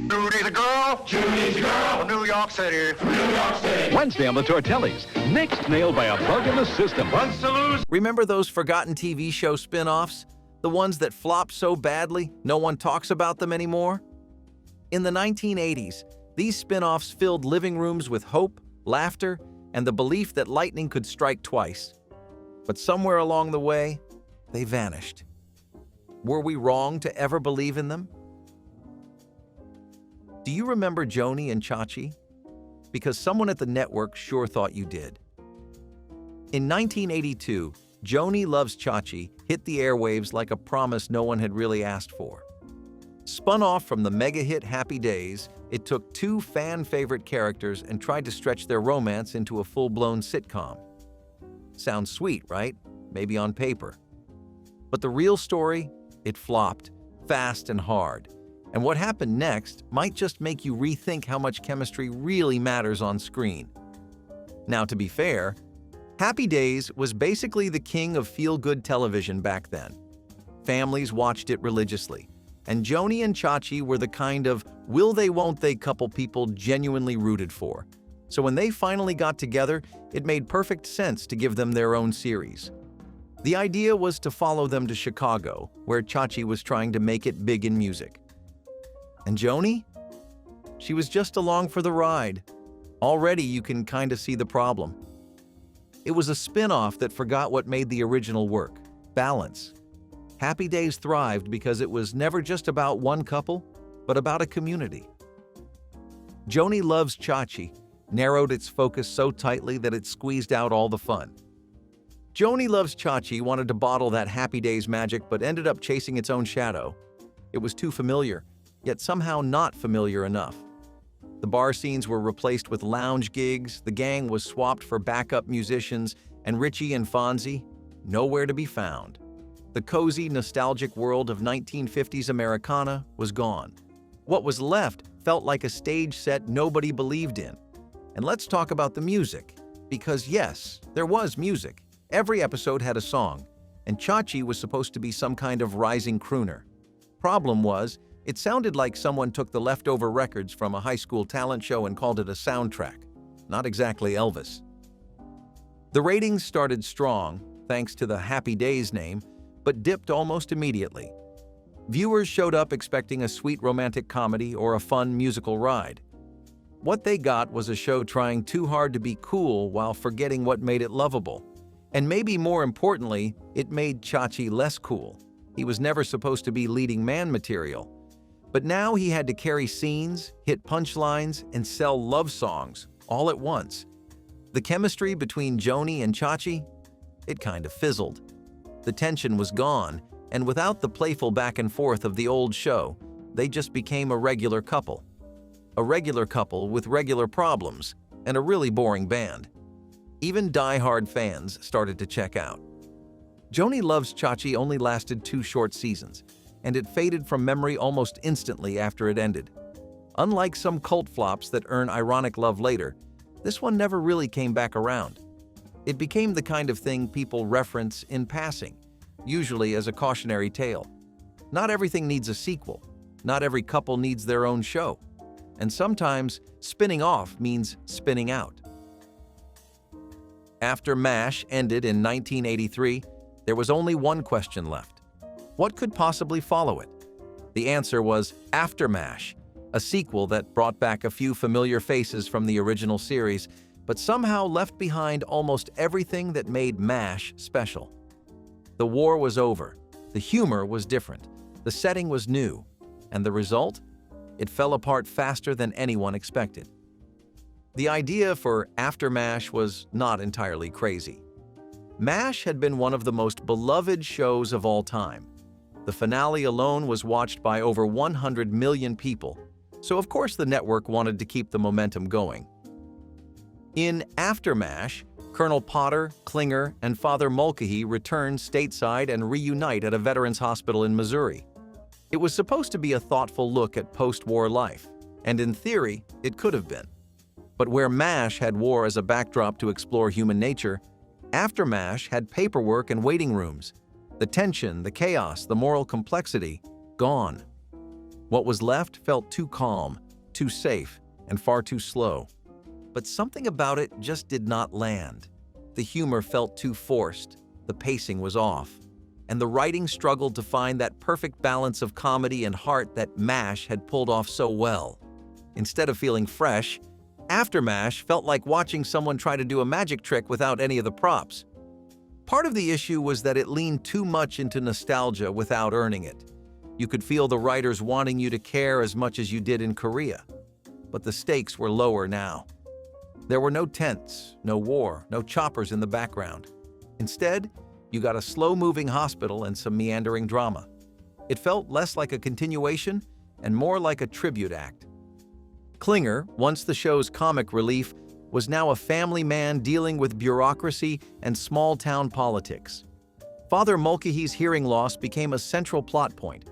Judy's a girl. Judy's a girl. From New York City. From New York City. Wednesday on the Tortellis. Next nailed by a bug in the system. Once to lose. Remember those forgotten TV show spin-offs? The ones that flopped so badly, no one talks about them anymore? In the 1980s, these spin-offs filled living rooms with hope, laughter, and the belief that lightning could strike twice. But somewhere along the way, they vanished. Were we wrong to ever believe in them? Do you remember Joanie and Chachi? Because someone at the network sure thought you did. In 1982, Joanie Loves Chachi hit the airwaves like a promise no one had really asked for. Spun off from the mega hit Happy Days, it took two fan-favorite characters and tried to stretch their romance into a full-blown sitcom. Sounds sweet, right? Maybe on paper. But the real story? It flopped, fast and hard. And what happened next might just make you rethink how much chemistry really matters on screen. Now, to be fair, Happy Days was basically the king of feel-good television back then. Families watched it religiously, and Joanie and Chachi were the kind of will-they-won't-they couple people genuinely rooted for. So when they finally got together, it made perfect sense to give them their own series. The idea was to follow them to Chicago, where Chachi was trying to make it big in music. And Joanie? She was just along for the ride. Already you can kind of see the problem. It was a spin-off that forgot what made the original work: balance. Happy Days thrived because it was never just about one couple, but about a community. Joanie Loves Chachi narrowed its focus so tightly that it squeezed out all the fun. Joanie Loves Chachi wanted to bottle that Happy Days magic but ended up chasing its own shadow. It was too familiar, yet somehow not familiar enough. The bar scenes were replaced with lounge gigs, the gang was swapped for backup musicians, and Richie and Fonzie, nowhere to be found. The cozy, nostalgic world of 1950s Americana was gone. What was left felt like a stage set nobody believed in. And let's talk about the music. Because yes, there was music. Every episode had a song, and Chachi was supposed to be some kind of rising crooner. Problem was, it sounded like someone took the leftover records from a high school talent show and called it a soundtrack. Not exactly Elvis. The ratings started strong, thanks to the Happy Days name, but dipped almost immediately. Viewers showed up expecting a sweet romantic comedy or a fun musical ride. What they got was a show trying too hard to be cool while forgetting what made it lovable. And maybe more importantly, it made Chachi less cool. He was never supposed to be leading man material. But now he had to carry scenes, hit punchlines, and sell love songs all at once. The chemistry between Joanie and Chachi? It kind of fizzled. The tension was gone, and without the playful back and forth of the old show, they just became a regular couple. A regular couple with regular problems, and a really boring band. Even die-hard fans started to check out. Joanie Loves Chachi only lasted 2 short seasons, and it faded from memory almost instantly after it ended. Unlike some cult flops that earn ironic love later, this one never really came back around. It became the kind of thing people reference in passing, usually as a cautionary tale. Not everything needs a sequel. Not every couple needs their own show. And sometimes, spinning off means spinning out. After MASH ended in 1983, there was only one question left. What could possibly follow it? The answer was AfterMASH, a sequel that brought back a few familiar faces from the original series, but somehow left behind almost everything that made MASH special. The war was over, the humor was different, the setting was new, and the result? It fell apart faster than anyone expected. The idea for AfterMASH was not entirely crazy. MASH had been one of the most beloved shows of all time. The finale alone was watched by over 100 million people, so of course the network wanted to keep the momentum going. In AfterMASH, Colonel Potter, Klinger, and Father Mulcahy return stateside and reunite at a veterans hospital in Missouri. It was supposed to be a thoughtful look at post-war life, and in theory, it could have been. But where MASH had war as a backdrop to explore human nature, AfterMASH had paperwork and waiting rooms. The tension, the chaos, the moral complexity, gone. What was left felt too calm, too safe, and far too slow. But something about it just did not land. The humor felt too forced, the pacing was off, and the writing struggled to find that perfect balance of comedy and heart that MASH had pulled off so well. Instead of feeling fresh, AfterMASH felt like watching someone try to do a magic trick without any of the props. Part of the issue was that it leaned too much into nostalgia without earning it. You could feel the writers wanting you to care as much as you did in Korea. But the stakes were lower now. There were no tents, no war, no choppers in the background. Instead, you got a slow-moving hospital and some meandering drama. It felt less like a continuation and more like a tribute act. Klinger, once the show's comic relief, was now a family man dealing with bureaucracy and small-town politics. Father Mulcahy's hearing loss became a central plot point,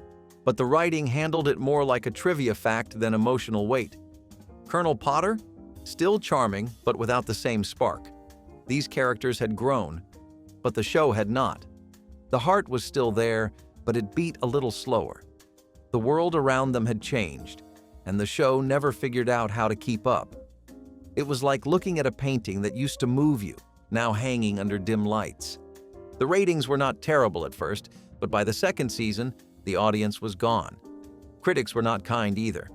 but the writing handled it more like a trivia fact than emotional weight. Colonel Potter? Still charming, but without the same spark. These characters had grown, but the show had not. The heart was still there, but it beat a little slower. The world around them had changed, and the show never figured out how to keep up. It was like looking at a painting that used to move you, now hanging under dim lights. The ratings were not terrible at first, but by the second season, the audience was gone. Critics were not kind either.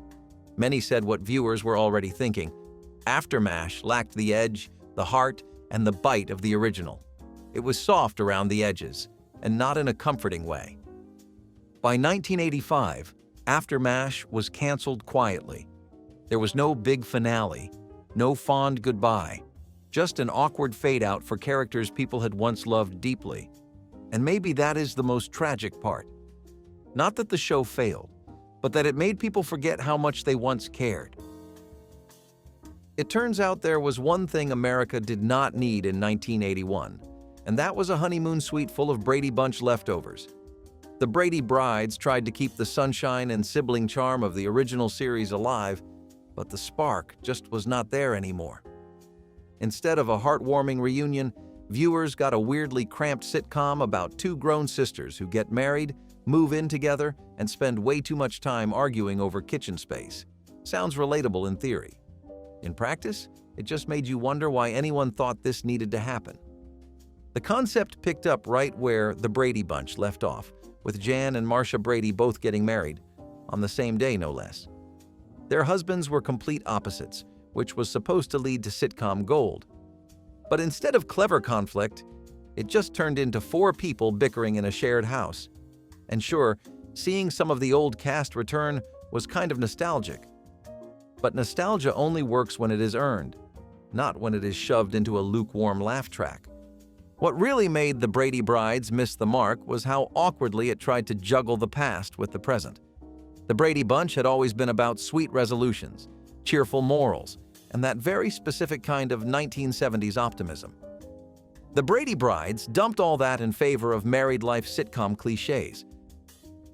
Many said what viewers were already thinking. AfterMASH lacked the edge, the heart, and the bite of the original. It was soft around the edges, and not in a comforting way. By 1985, AfterMASH was canceled quietly. There was no big finale, no fond goodbye, just an awkward fade-out for characters people had once loved deeply. And maybe that is the most tragic part. Not that the show failed, but that it made people forget how much they once cared. It turns out there was one thing America did not need in 1981, and that was a honeymoon suite full of Brady Bunch leftovers. The Brady Brides tried to keep the sunshine and sibling charm of the original series alive, but the spark just was not there anymore. Instead of a heartwarming reunion, viewers got a weirdly cramped sitcom about two grown sisters who get married, move in together, and spend way too much time arguing over kitchen space. Sounds relatable in theory. In practice, it just made you wonder why anyone thought this needed to happen. The concept picked up right where the Brady Bunch left off, with Jan and Marcia Brady both getting married, on the same day no less. Their husbands were complete opposites, which was supposed to lead to sitcom gold. But instead of clever conflict, it just turned into four people bickering in a shared house. And sure, seeing some of the old cast return was kind of nostalgic. But nostalgia only works when it is earned, not when it is shoved into a lukewarm laugh track. What really made the Brady Brides miss the mark was how awkwardly it tried to juggle the past with the present. The Brady Bunch had always been about sweet resolutions, cheerful morals, and that very specific kind of 1970s optimism. The Brady Brides dumped all that in favor of married life sitcom cliches.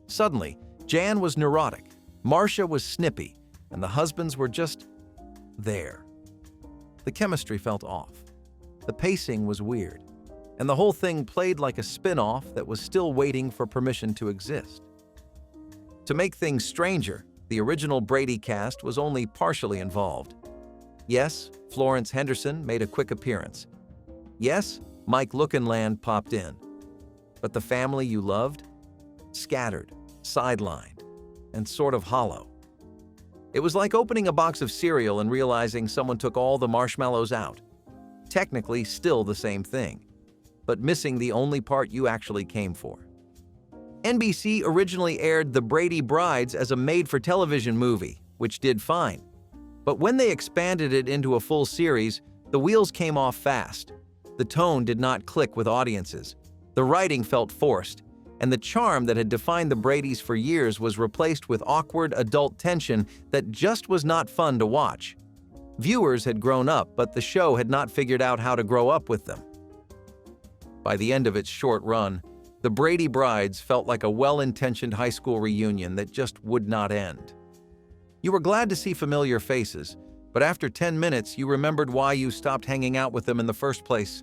Suddenly, Jan was neurotic, Marcia was snippy, and the husbands were just there. The chemistry felt off. The pacing was weird, and the whole thing played like a spin-off that was still waiting for permission to exist. To make things stranger, the original Brady cast was only partially involved. Yes, Florence Henderson made a quick appearance. Yes, Mike Lookinland popped in. But the family you loved? Scattered, sidelined, and sort of hollow. It was like opening a box of cereal and realizing someone took all the marshmallows out. Technically still the same thing, but missing the only part you actually came for. NBC originally aired The Brady Brides as a made-for-television movie, which did fine. But when they expanded it into a full series, the wheels came off fast. The tone did not click with audiences. The writing felt forced, and the charm that had defined the Bradys for years was replaced with awkward adult tension that just was not fun to watch. Viewers had grown up, but the show had not figured out how to grow up with them. By the end of its short run, The Brady Brides felt like a well-intentioned high school reunion that just would not end. You were glad to see familiar faces, but after 10 minutes you remembered why you stopped hanging out with them in the first place.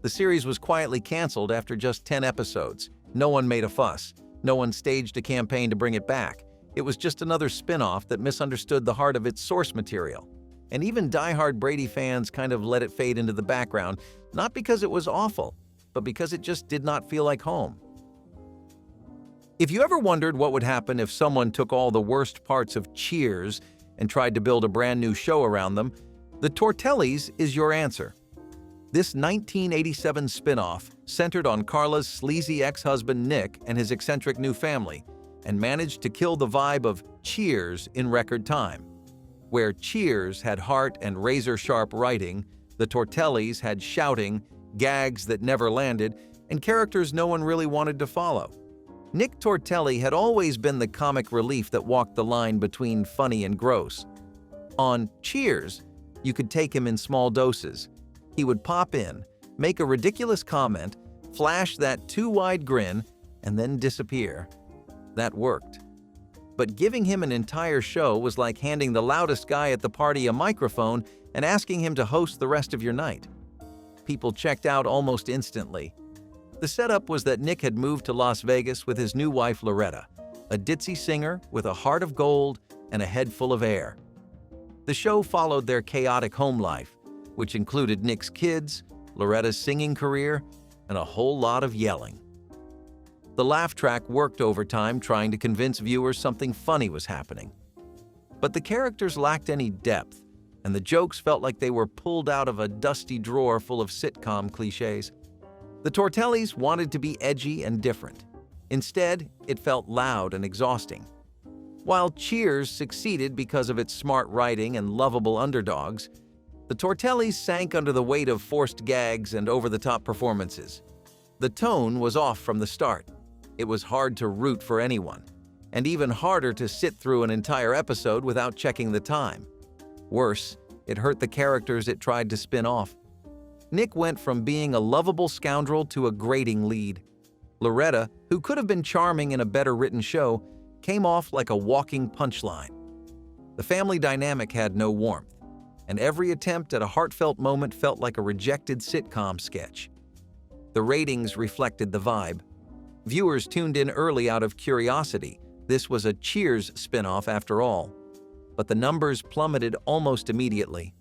The series was quietly canceled after just 10 episodes. No one made a fuss. No one staged a campaign to bring it back. It was just another spin-off that misunderstood the heart of its source material. And even diehard Brady fans kind of let it fade into the background, not because it was awful, but because it just did not feel like home. If you ever wondered what would happen if someone took all the worst parts of Cheers and tried to build a brand new show around them, the Tortellis is your answer. This 1987 spin-off centered on Carla's sleazy ex-husband Nick and his eccentric new family, and managed to kill the vibe of Cheers in record time. Where Cheers had heart and razor-sharp writing, the Tortellis had shouting, gags that never landed, and characters no one really wanted to follow. Nick Tortelli had always been the comic relief that walked the line between funny and gross. On Cheers, you could take him in small doses. He would pop in, make a ridiculous comment, flash that too-wide grin, and then disappear. That worked. But giving him an entire show was like handing the loudest guy at the party a microphone and asking him to host the rest of your night. People checked out almost instantly. The setup was that Nick had moved to Las Vegas with his new wife Loretta, a ditzy singer with a heart of gold and a head full of air. The show followed their chaotic home life, which included Nick's kids, Loretta's singing career, and a whole lot of yelling. The laugh track worked overtime trying to convince viewers something funny was happening. But the characters lacked any depth, and the jokes felt like they were pulled out of a dusty drawer full of sitcom cliches. The Tortellis wanted to be edgy and different. Instead, it felt loud and exhausting. While Cheers succeeded because of its smart writing and lovable underdogs, the Tortellis sank under the weight of forced gags and over-the-top performances. The tone was off from the start. It was hard to root for anyone, and even harder to sit through an entire episode without checking the time. Worse, it hurt the characters it tried to spin off. Nick went from being a lovable scoundrel to a grating lead. Loretta, who could have been charming in a better-written show, came off like a walking punchline. The family dynamic had no warmth, and every attempt at a heartfelt moment felt like a rejected sitcom sketch. The ratings reflected the vibe. Viewers tuned in early out of curiosity. This was a Cheers spin-off after all. But the numbers plummeted almost immediately.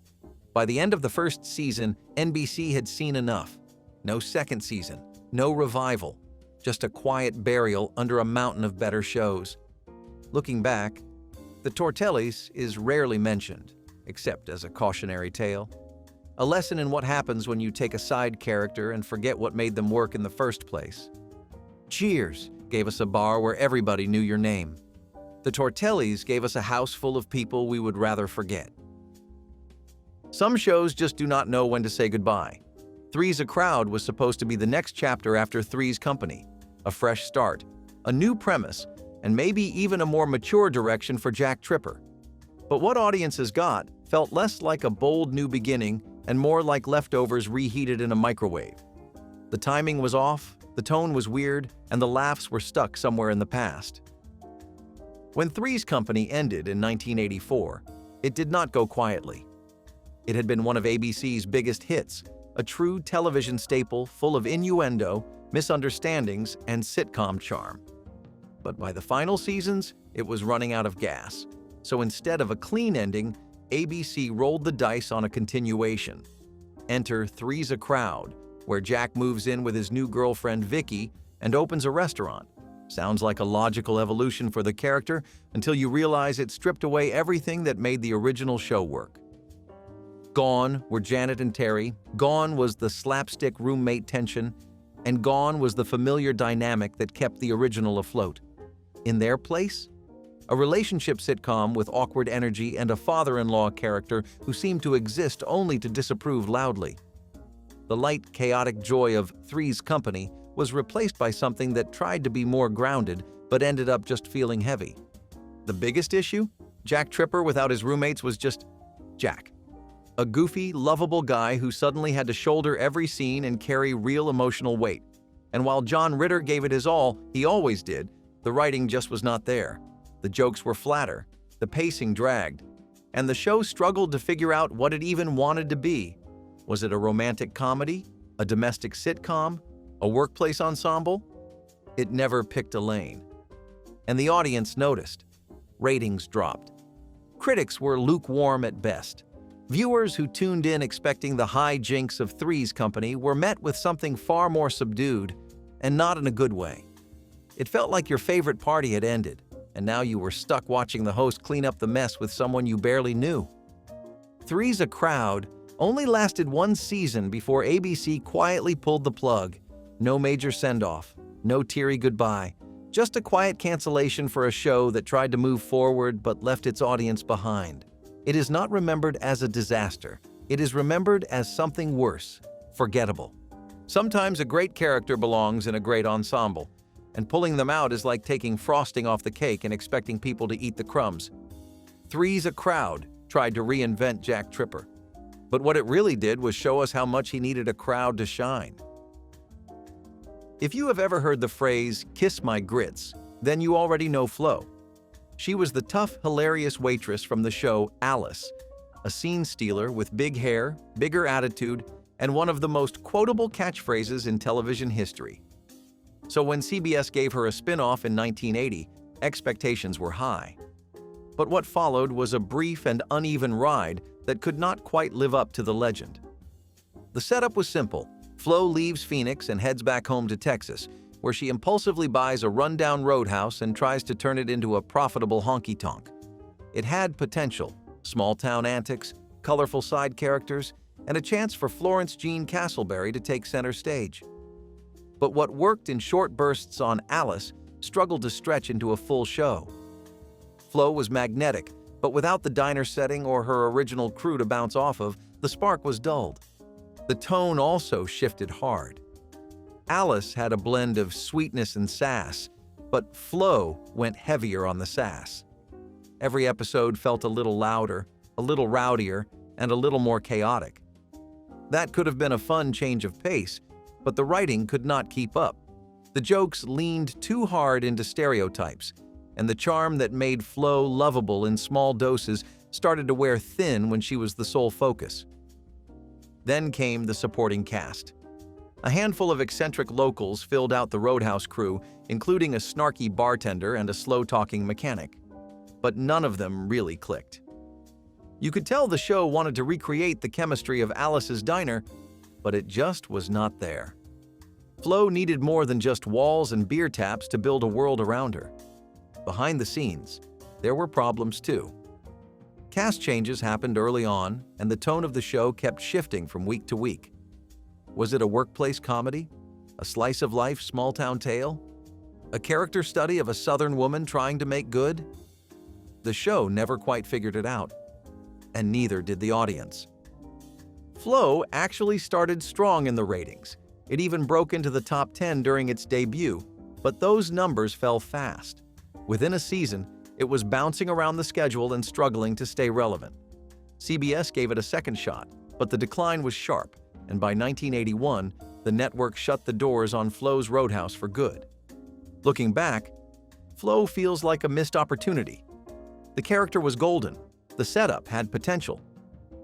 By the end of the first season, NBC had seen enough. No second season, no revival, just a quiet burial under a mountain of better shows. Looking back, the Tortellis is rarely mentioned, except as a cautionary tale. A lesson in what happens when you take a side character and forget what made them work in the first place. Cheers gave us a bar where everybody knew your name. The Tortellis gave us a house full of people we would rather forget. Some shows just do not know when to say goodbye. Three's a Crowd was supposed to be the next chapter after Three's Company, a fresh start, a new premise, and maybe even a more mature direction for Jack Tripper. But what audiences got felt less like a bold new beginning and more like leftovers reheated in a microwave. The timing was off, the tone was weird, and the laughs were stuck somewhere in the past. When Three's Company ended in 1984, it did not go quietly. It had been one of ABC's biggest hits, a true television staple full of innuendo, misunderstandings, and sitcom charm. But by the final seasons, it was running out of gas. So instead of a clean ending, ABC rolled the dice on a continuation. Enter Three's a Crowd, where Jack moves in with his new girlfriend Vicky and opens a restaurant. Sounds like a logical evolution for the character until you realize it stripped away everything that made the original show work. Gone were Janet and Terry, gone was the slapstick roommate tension, and gone was the familiar dynamic that kept the original afloat. In their place, a relationship sitcom with awkward energy and a father-in-law character who seemed to exist only to disapprove loudly. The light, chaotic joy of Three's Company was replaced by something that tried to be more grounded but ended up just feeling heavy. The biggest issue? Jack Tripper without his roommates was just Jack. A goofy, lovable guy who suddenly had to shoulder every scene and carry real emotional weight. And while John Ritter gave it his all, he always did, the writing just was not there. The jokes were flatter, the pacing dragged, and the show struggled to figure out what it even wanted to be. Was it a romantic comedy? A domestic sitcom? A workplace ensemble? It never picked a lane. And the audience noticed. ratings dropped. Critics were lukewarm at best. Viewers who tuned in expecting the high jinks of Three's Company were met with something far more subdued, and not in a good way. It felt like your favorite party had ended, and now you were stuck watching the host clean up the mess with someone you barely knew. Three's a Crowd only lasted one season before ABC quietly pulled the plug. No major send-off, no teary goodbye, just a quiet cancellation for a show that tried to move forward but left its audience behind. It is not remembered as a disaster. It is remembered as something worse, forgettable. Sometimes a great character belongs in a great ensemble, and pulling them out is like taking frosting off the cake and expecting people to eat the crumbs. Three's a Crowd tried to reinvent Jack Tripper, but what it really did was show us how much he needed a crowd to shine. If you have ever heard the phrase, "kiss my grits," then you already know Flo. She was the tough, hilarious waitress from the show Alice, a scene stealer with big hair, bigger attitude, and one of the most quotable catchphrases in television history. So when CBS gave her a spin-off in 1980, expectations were high. But what followed was a brief and uneven ride that could not quite live up to the legend. The setup was simple. Flo leaves Phoenix and heads back home to Texas, where she impulsively buys a rundown roadhouse and tries to turn it into a profitable honky-tonk. It had potential, small-town antics, colorful side characters, and a chance for Florence Jean Castleberry to take center stage. But what worked in short bursts on Alice struggled to stretch into a full show. Flo was magnetic, but without the diner setting or her original crew to bounce off of, the spark was dulled. The tone also shifted hard. Alice had a blend of sweetness and sass, but Flo went heavier on the sass. Every episode felt a little louder, a little rowdier, and a little more chaotic. That could have been a fun change of pace, but the writing could not keep up. The jokes leaned too hard into stereotypes, and the charm that made Flo lovable in small doses started to wear thin when she was the sole focus. Then came the supporting cast. A handful of eccentric locals filled out the Roadhouse crew, including a snarky bartender and a slow-talking mechanic. But none of them really clicked. You could tell the show wanted to recreate the chemistry of Alice's diner, but it just was not there. Flo needed more than just walls and beer taps to build a world around her. Behind the scenes, there were problems too. Cast changes happened early on, and the tone of the show kept shifting from week to week. Was it a workplace comedy? A slice of life small-town tale? A character study of a Southern woman trying to make good? The show never quite figured it out, and neither did the audience. Flo actually started strong in the ratings. It even broke into the top 10 during its debut, but those numbers fell fast. Within a season, it was bouncing around the schedule and struggling to stay relevant. CBS gave it a second shot, but the decline was sharp, and by 1981, the network shut the doors on Flos Roadhouse for good. Looking back, Flo feels like a missed opportunity. The character was golden, the setup had potential,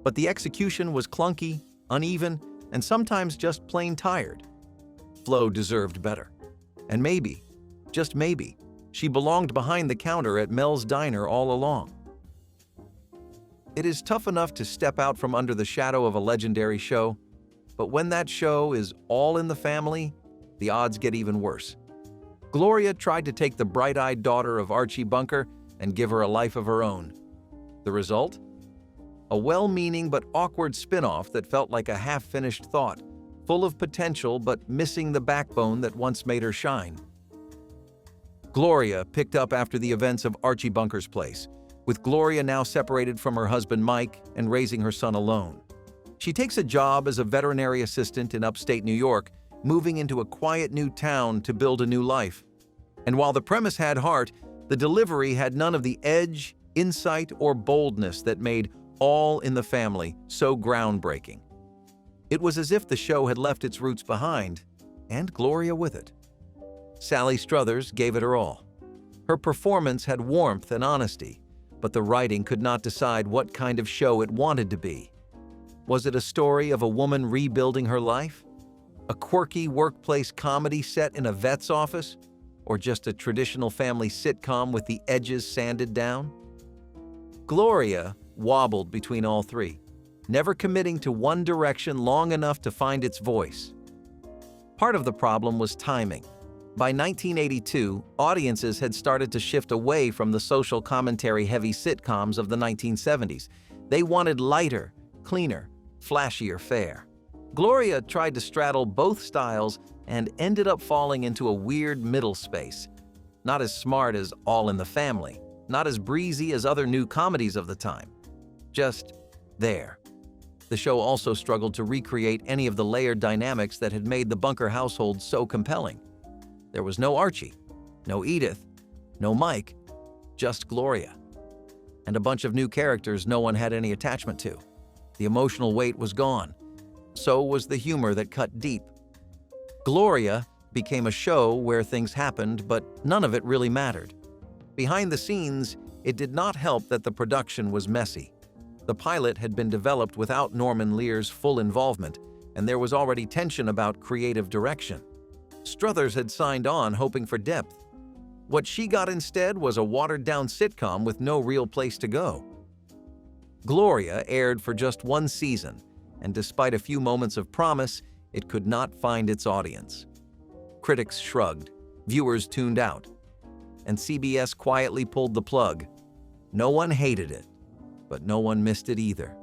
but the execution was clunky, uneven, and sometimes just plain tired. Flo deserved better. And maybe, just maybe, she belonged behind the counter at Mel's Diner all along. It is tough enough to step out from under the shadow of a legendary show, but when that show is all in the family, the odds get even worse. Gloria tried to take the bright-eyed daughter of Archie Bunker and give her a life of her own. The result? A well-meaning but awkward spin-off that felt like a half-finished thought, full of potential but missing the backbone that once made her shine. Gloria picked up after the events of Archie Bunker's Place, with Gloria now separated from her husband Mike and raising her son alone. She takes a job as a veterinary assistant in upstate New York, moving into a quiet new town to build a new life. And while the premise had heart, the delivery had none of the edge, insight, or boldness that made All in the Family so groundbreaking. It was as if the show had left its roots behind, and Gloria with it. Sally Struthers gave it her all. Her performance had warmth and honesty, but the writing could not decide what kind of show it wanted to be. Was it a story of a woman rebuilding her life? A quirky workplace comedy set in a vet's office? or just a traditional family sitcom with the edges sanded down? Gloria wobbled between all three, never committing to one direction long enough to find its voice. Part of the problem was timing. By 1982, audiences had started to shift away from the social commentary-heavy sitcoms of the 1970s. They wanted lighter, cleaner, flashier fare. Gloria tried to straddle both styles and ended up falling into a weird middle space. Not as smart as All in the Family, not as breezy as other new comedies of the time. Just there. The show also struggled to recreate any of the layered dynamics that had made the Bunker household so compelling. There was no Archie, no Edith, no Mike, just Gloria. And a bunch of new characters no one had any attachment to. The emotional weight was gone. So was the humor that cut deep. Gloria became a show where things happened, but none of it really mattered. Behind the scenes, it did not help that the production was messy. The pilot had been developed without Norman Lear's full involvement, and there was already tension about creative direction. Struthers had signed on hoping for depth. What she got instead was a watered-down sitcom with no real place to go. Gloria aired for just one season, and despite a few moments of promise, it could not find its audience. Critics shrugged, viewers tuned out, and CBS quietly pulled the plug. No one hated it, but no one missed it either.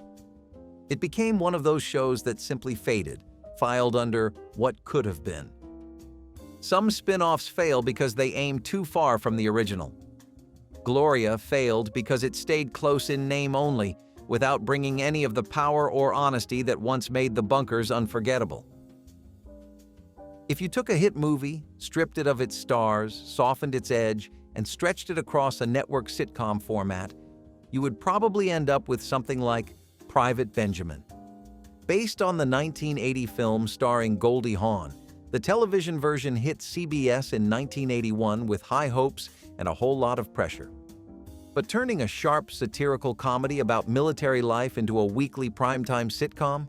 It became one of those shows that simply faded, filed under what could have been. Some spin-offs fail because they aimed too far from the original. Gloria failed because it stayed close in name only, without bringing any of the power or honesty that once made the Bunkers unforgettable. If you took a hit movie, stripped it of its stars, softened its edge, and stretched it across a network sitcom format, you would probably end up with something like Private Benjamin. Based on the 1980 film starring Goldie Hawn, the television version hit CBS in 1981 with high hopes and a whole lot of pressure. But turning a sharp satirical comedy about military life into a weekly primetime sitcom,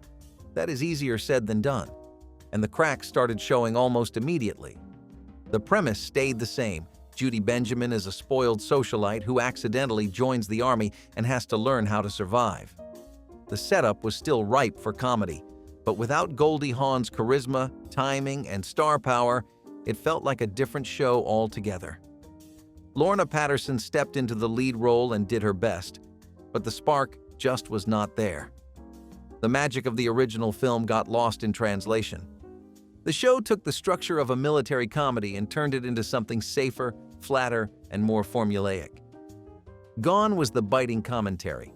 that is easier said than done, and the cracks started showing almost immediately. The premise stayed the same. Judy Benjamin is a spoiled socialite who accidentally joins the army and has to learn how to survive. The setup was still ripe for comedy, but without Goldie Hawn's charisma, timing, and star power, it felt like a different show altogether. Lorna Patterson stepped into the lead role and did her best, but the spark just was not there. The magic of the original film got lost in translation. The show took the structure of a military comedy and turned it into something safer, flatter, and more formulaic. Gone was the biting commentary.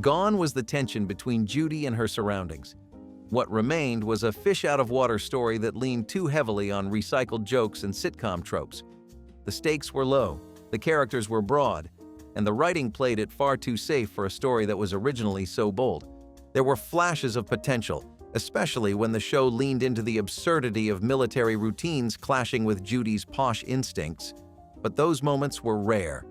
Gone was the tension between Judy and her surroundings. What remained was a fish-out-of-water story that leaned too heavily on recycled jokes and sitcom tropes. The stakes were low, the characters were broad, and the writing played it far too safe for a story that was originally so bold. There were flashes of potential, especially when the show leaned into the absurdity of military routines clashing with Judy's posh instincts. But those moments were rare,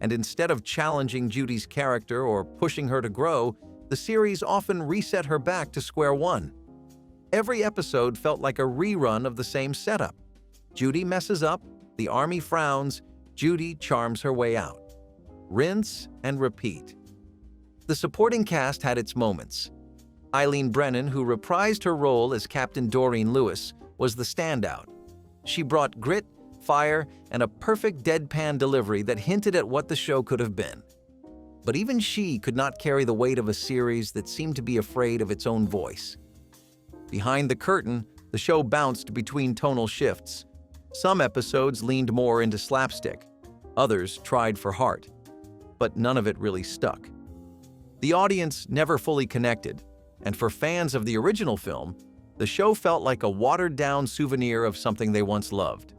and instead of challenging Judy's character or pushing her to grow, the series often reset her back to square one. Every episode felt like a rerun of the same setup. Judy messes up, the army frowns, Judy charms her way out. Rinse and repeat. The supporting cast had its moments. Eileen Brennan, who reprised her role as Captain Doreen Lewis, was the standout. She brought grit, fire, and a perfect deadpan delivery that hinted at what the show could have been. But even she could not carry the weight of a series that seemed to be afraid of its own voice. Behind the curtain, the show bounced between tonal shifts. Some episodes leaned more into slapstick. Others tried for heart. But none of it really stuck. The audience never fully connected, and for fans of the original film, the show felt like a watered-down souvenir of something they once loved.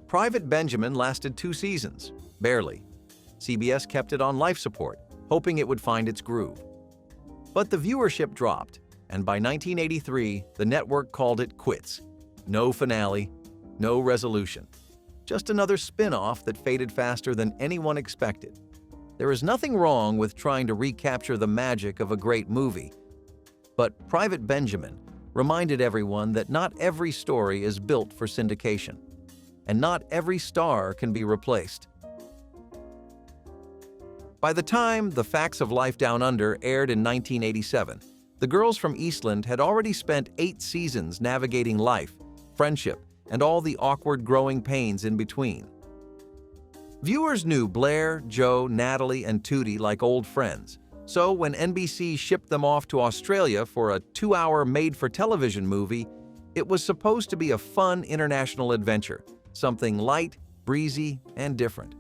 Private Benjamin lasted 2 seasons, barely. CBS kept it on life support, hoping it would find its groove. But the viewership dropped, and by 1983, the network called it quits. No finale, no resolution. Just another spin-off that faded faster than anyone expected. There is nothing wrong with trying to recapture the magic of a great movie, but Private Benjamin reminded everyone that not every story is built for syndication. and not every star can be replaced. By the time The Facts of Life Down Under aired in 1987, the girls from Eastland had already spent 8 seasons navigating life, friendship, and all the awkward growing pains in between. Viewers knew Blair, Joe, Natalie, and Tootie like old friends, so when NBC shipped them off to Australia for a 2-hour made-for-television movie, it was supposed to be a fun international adventure, something light, breezy, and different.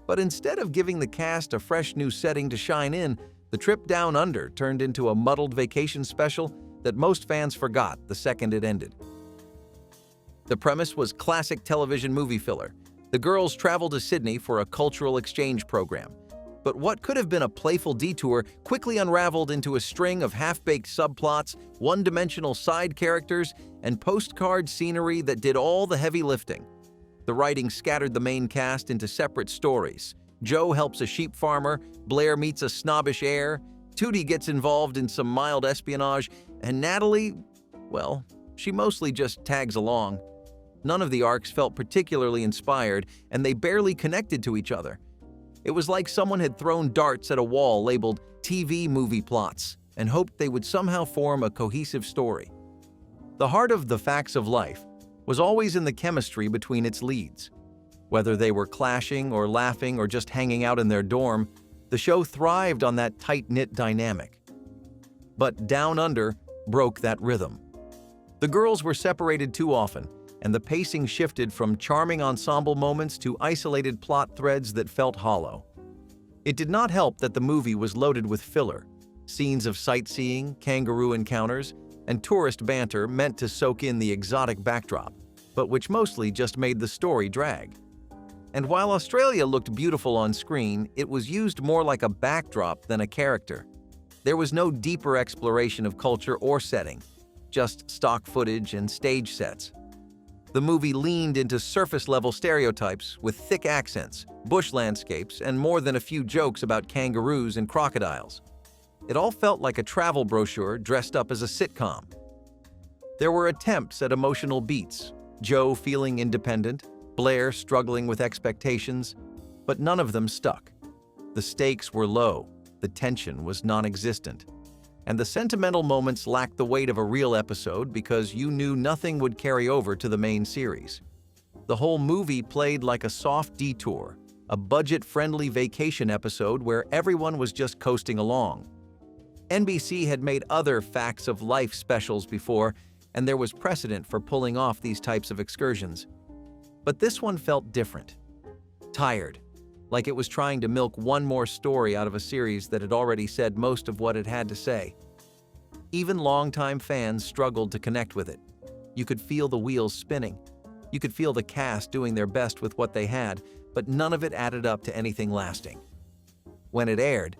But instead of giving the cast a fresh new setting to shine in, the trip down under turned into a muddled vacation special that most fans forgot the second it ended. The premise was classic television movie filler. The girls traveled to Sydney for a cultural exchange program. But what could have been a playful detour quickly unraveled into a string of half-baked subplots, one-dimensional side characters, and postcard scenery that did all the heavy lifting. The writing scattered the main cast into separate stories. Joe helps a sheep farmer, Blair meets a snobbish heir, Tootie gets involved in some mild espionage, and Natalie, well, she mostly just tags along. None of the arcs felt particularly inspired, and they barely connected to each other. It was like someone had thrown darts at a wall labeled TV movie plots and hoped they would somehow form a cohesive story. The heart of The Facts of Life was always in the chemistry between its leads. Whether they were clashing or laughing or just hanging out in their dorm, the show thrived on that tight-knit dynamic. But Down Under broke that rhythm. The girls were separated too often, and the pacing shifted from charming ensemble moments to isolated plot threads that felt hollow. It did not help that the movie was loaded with filler, scenes of sightseeing, kangaroo encounters, and tourist banter meant to soak in the exotic backdrop, but which mostly just made the story drag. And while Australia looked beautiful on screen, it was used more like a backdrop than a character. There was no deeper exploration of culture or setting, just stock footage and stage sets. The movie leaned into surface-level stereotypes with thick accents, bush landscapes, and more than a few jokes about kangaroos and crocodiles. It all felt like a travel brochure dressed up as a sitcom. There were attempts at emotional beats, Joe feeling independent, Blair struggling with expectations, but none of them stuck. The stakes were low, the tension was non-existent, and the sentimental moments lacked the weight of a real episode because you knew nothing would carry over to the main series. The whole movie played like a soft detour, a budget-friendly vacation episode where everyone was just coasting along. NBC had made other Facts of Life specials before, and there was precedent for pulling off these types of excursions. But this one felt different. Tired, like it was trying to milk one more story out of a series that had already said most of what it had to say. Even longtime fans struggled to connect with it. You could feel the wheels spinning. You could feel the cast doing their best with what they had, but none of it added up to anything lasting. When it aired,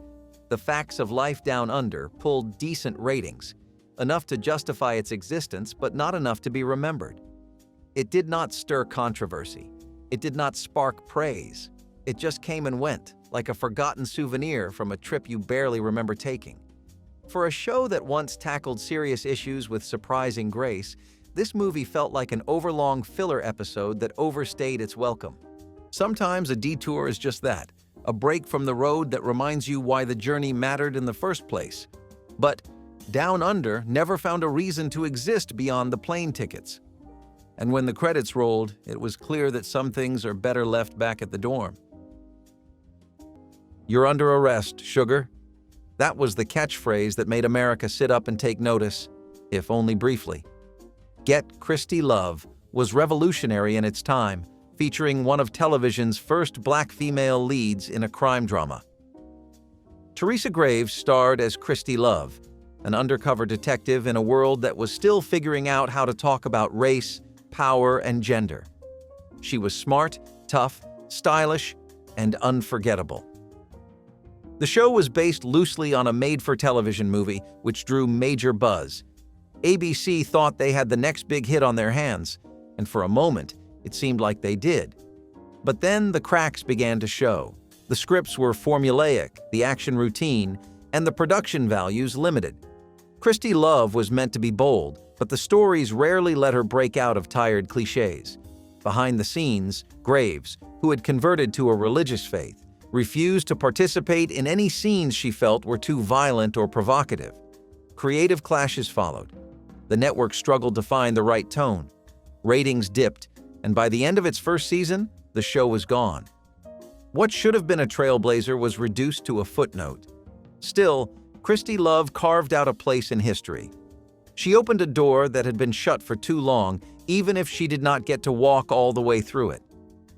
The Facts of Life Down Under pulled decent ratings, enough to justify its existence, but not enough to be remembered. It did not stir controversy. It did not spark praise. It just came and went, like a forgotten souvenir from a trip you barely remember taking. For a show that once tackled serious issues with surprising grace, this movie felt like an overlong filler episode that overstayed its welcome. Sometimes a detour is just that, a break from the road that reminds you why the journey mattered in the first place. But Down Under never found a reason to exist beyond the plane tickets. And when the credits rolled, it was clear that some things are better left back at the dorm. "You're under arrest, sugar." That was the catchphrase that made America sit up and take notice, if only briefly. Get Christy Love was revolutionary in its time, featuring one of television's first black female leads in a crime drama. Teresa Graves starred as Christy Love, an undercover detective in a world that was still figuring out how to talk about race, power, and gender. She was smart, tough, stylish, and unforgettable. The show was based loosely on a made-for-television movie, which drew major buzz. ABC thought they had the next big hit on their hands, and for a moment, it seemed like they did. But then the cracks began to show. The scripts were formulaic, the action routine, and the production values limited. Christy Love was meant to be bold, but the stories rarely let her break out of tired cliches. Behind the scenes, Graves, who had converted to a religious faith, refused to participate in any scenes she felt were too violent or provocative. Creative clashes followed. The network struggled to find the right tone. Ratings dipped, and by the end of its first season, the show was gone. What should have been a trailblazer was reduced to a footnote. Still, Christy Love carved out a place in history. She opened a door that had been shut for too long, even if she did not get to walk all the way through it.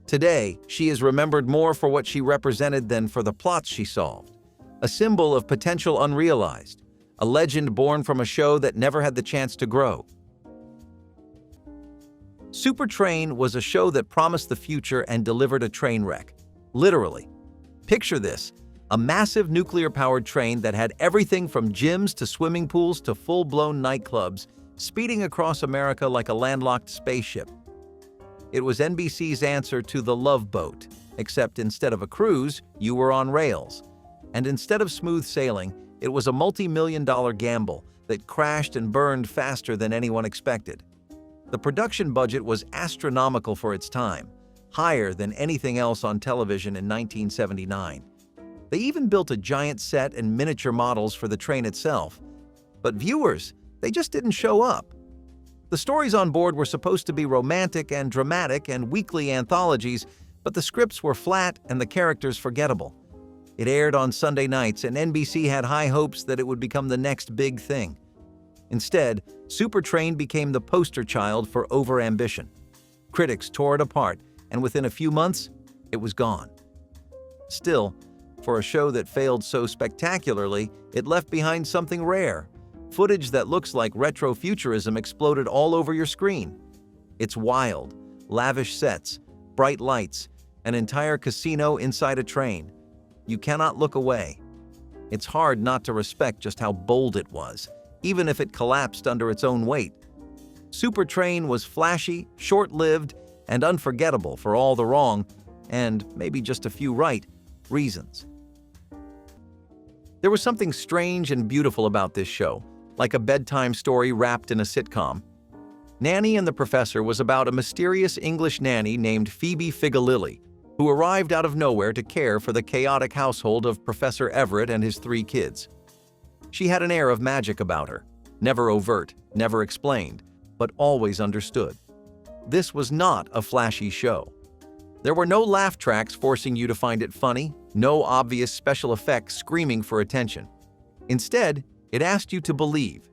Today, she is remembered more for what she represented than for the plots she solved. A symbol of potential unrealized, a legend born from a show that never had the chance to grow. Super Train was a show that promised the future and delivered a train wreck. Literally. Picture this, a massive nuclear-powered train that had everything from gyms to swimming pools to full-blown nightclubs, speeding across America like a landlocked spaceship. It was NBC's answer to the Love Boat, except instead of a cruise, you were on rails. And instead of smooth sailing, it was a multi-million-dollar gamble that crashed and burned faster than anyone expected. The production budget was astronomical for its time, higher than anything else on television in 1979. They even built a giant set and miniature models for the train itself. But viewers, they just didn't show up. The stories on board were supposed to be romantic and dramatic and weekly anthologies, but the scripts were flat and the characters forgettable. It aired on Sunday nights, and NBC had high hopes that it would become the next big thing. Instead, Super Train became the poster child for overambition. Critics tore it apart, and within a few months, it was gone. Still, for a show that failed so spectacularly, it left behind something rare. Footage that looks like retrofuturism exploded all over your screen. It's wild, lavish sets, bright lights, an entire casino inside a train. You cannot look away. It's hard not to respect just how bold it was, even if it collapsed under its own weight. Super Train was flashy, short-lived, and unforgettable for all the wrong, and maybe just a few right, reasons. There was something strange and beautiful about this show, like a bedtime story wrapped in a sitcom. Nanny and the Professor was about a mysterious English nanny named Phoebe Figalili, who arrived out of nowhere to care for the chaotic household of Professor Everett and his 3 kids. She had an air of magic about her, never overt, never explained, but always understood. This was not a flashy show. There were no laugh tracks forcing you to find it funny, no obvious special effects screaming for attention. Instead, it asked you to believe,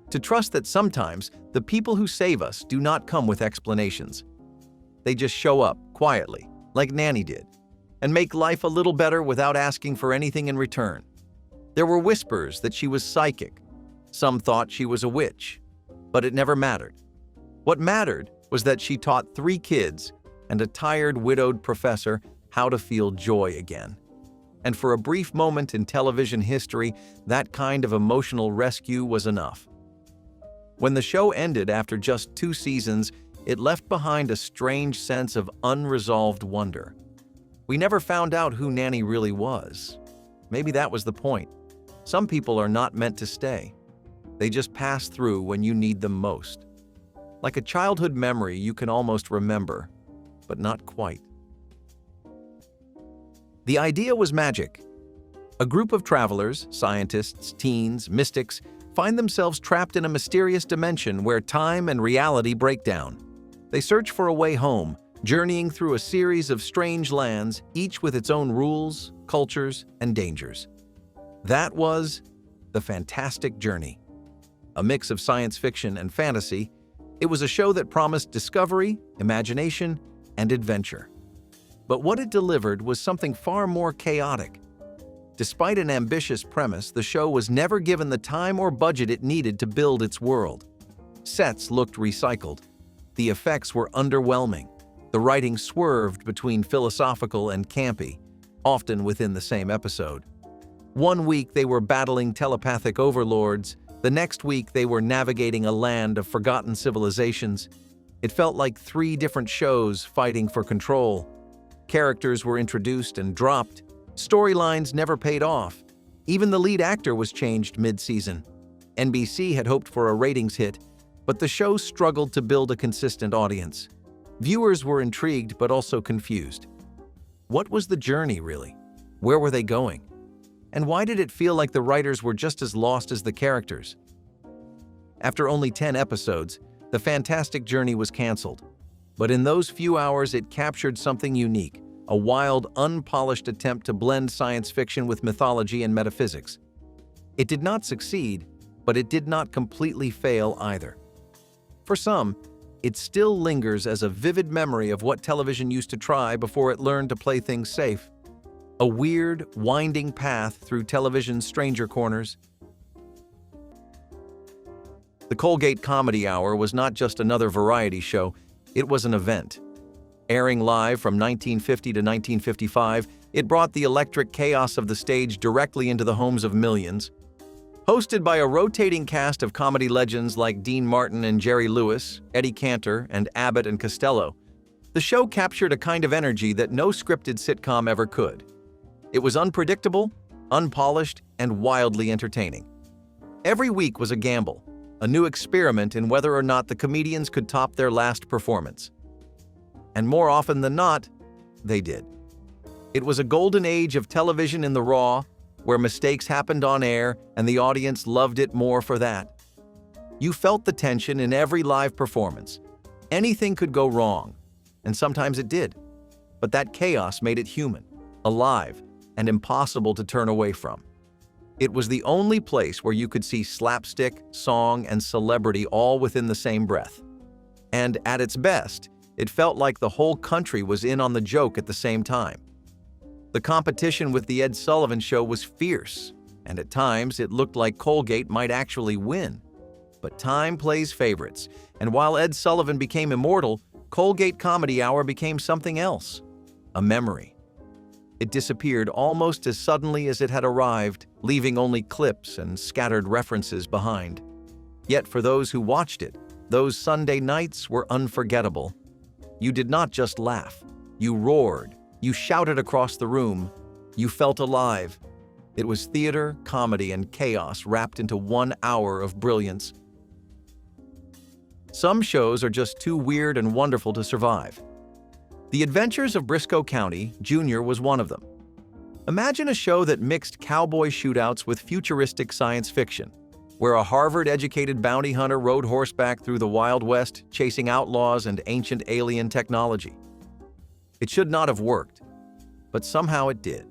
to trust that sometimes the people who save us do not come with explanations. They just show up quietly, like Nanny did, and make life a little better without asking for anything in return. There were whispers that she was psychic. Some thought she was a witch, but it never mattered. What mattered was that she taught 3 kids and a tired, widowed professor how to feel joy again. And for a brief moment in television history, that kind of emotional rescue was enough. When the show ended after just 2 seasons, it left behind a strange sense of unresolved wonder. We never found out who Nanny really was. Maybe that was the point. Some people are not meant to stay. They just pass through when you need them most. Like a childhood memory you can almost remember, but not quite. The idea was magic. A group of travelers, scientists, teens, mystics, find themselves trapped in a mysterious dimension where time and reality break down. They search for a way home, journeying through a series of strange lands, each with its own rules, cultures, and dangers. That was The Fantastic Journey. A mix of science fiction and fantasy, it was a show that promised discovery, imagination, and adventure. But what it delivered was something far more chaotic. Despite an ambitious premise, the show was never given the time or budget it needed to build its world. Sets looked recycled. The effects were underwhelming. The writing swerved between philosophical and campy, often within the same episode. One week they were battling telepathic overlords, the next week they were navigating a land of forgotten civilizations. It felt like 3 different shows fighting for control. Characters were introduced and dropped. Storylines never paid off. Even the lead actor was changed mid-season. NBC had hoped for a ratings hit, but the show struggled to build a consistent audience. Viewers were intrigued but also confused. What was the journey, really? Where were they going? And why did it feel like the writers were just as lost as the characters? After only 10 episodes, the fantastic journey was canceled. But in those few hours, it captured something unique, a wild, unpolished attempt to blend science fiction with mythology and metaphysics. It did not succeed, but it did not completely fail either. For some, it still lingers as a vivid memory of what television used to try before it learned to play things safe. A weird, winding path through television's stranger corners. The Colgate Comedy Hour was not just another variety show, it was an event. Airing live from 1950 to 1955, it brought the electric chaos of the stage directly into the homes of millions. Hosted by a rotating cast of comedy legends like Dean Martin and Jerry Lewis, Eddie Cantor, and Abbott and Costello, the show captured a kind of energy that no scripted sitcom ever could. It was unpredictable, unpolished, and wildly entertaining. Every week was a gamble, a new experiment in whether or not the comedians could top their last performance. And more often than not, they did. It was a golden age of television in the raw, where mistakes happened on air and the audience loved it more for that. You felt the tension in every live performance. Anything could go wrong, and sometimes it did. But that chaos made it human, alive, and impossible to turn away from. It was the only place where you could see slapstick, song, and celebrity all within the same breath. And at its best, it felt like the whole country was in on the joke at the same time. The competition with The Ed Sullivan Show was fierce, and at times it looked like Colgate might actually win. But time plays favorites, and while Ed Sullivan became immortal, Colgate Comedy Hour became something else, a memory. It disappeared almost as suddenly as it had arrived, leaving only clips and scattered references behind. Yet for those who watched it, those Sunday nights were unforgettable. You did not just laugh. You roared. You shouted across the room. You felt alive. It was theater, comedy, and chaos wrapped into 1 hour of brilliance. Some shows are just too weird and wonderful to survive. The Adventures of Brisco County Jr. was one of them. Imagine a show that mixed cowboy shootouts with futuristic science fiction, where a Harvard-educated bounty hunter rode horseback through the Wild West chasing outlaws and ancient alien technology. It should not have worked, but somehow it did.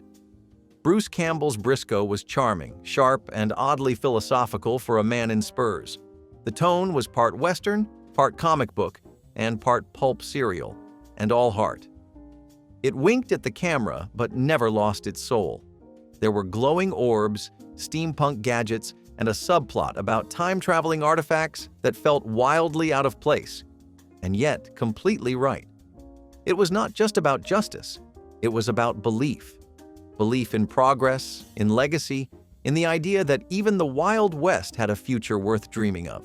Bruce Campbell's Brisco was charming, sharp, and oddly philosophical for a man in spurs. The tone was part Western, part comic book, and part pulp serial, and all heart. It winked at the camera, but never lost its soul. There were glowing orbs, steampunk gadgets, and a subplot about time-traveling artifacts that felt wildly out of place, and yet completely right. It was not just about justice. It was about belief. Belief in progress, in legacy, in the idea that even the Wild West had a future worth dreaming of.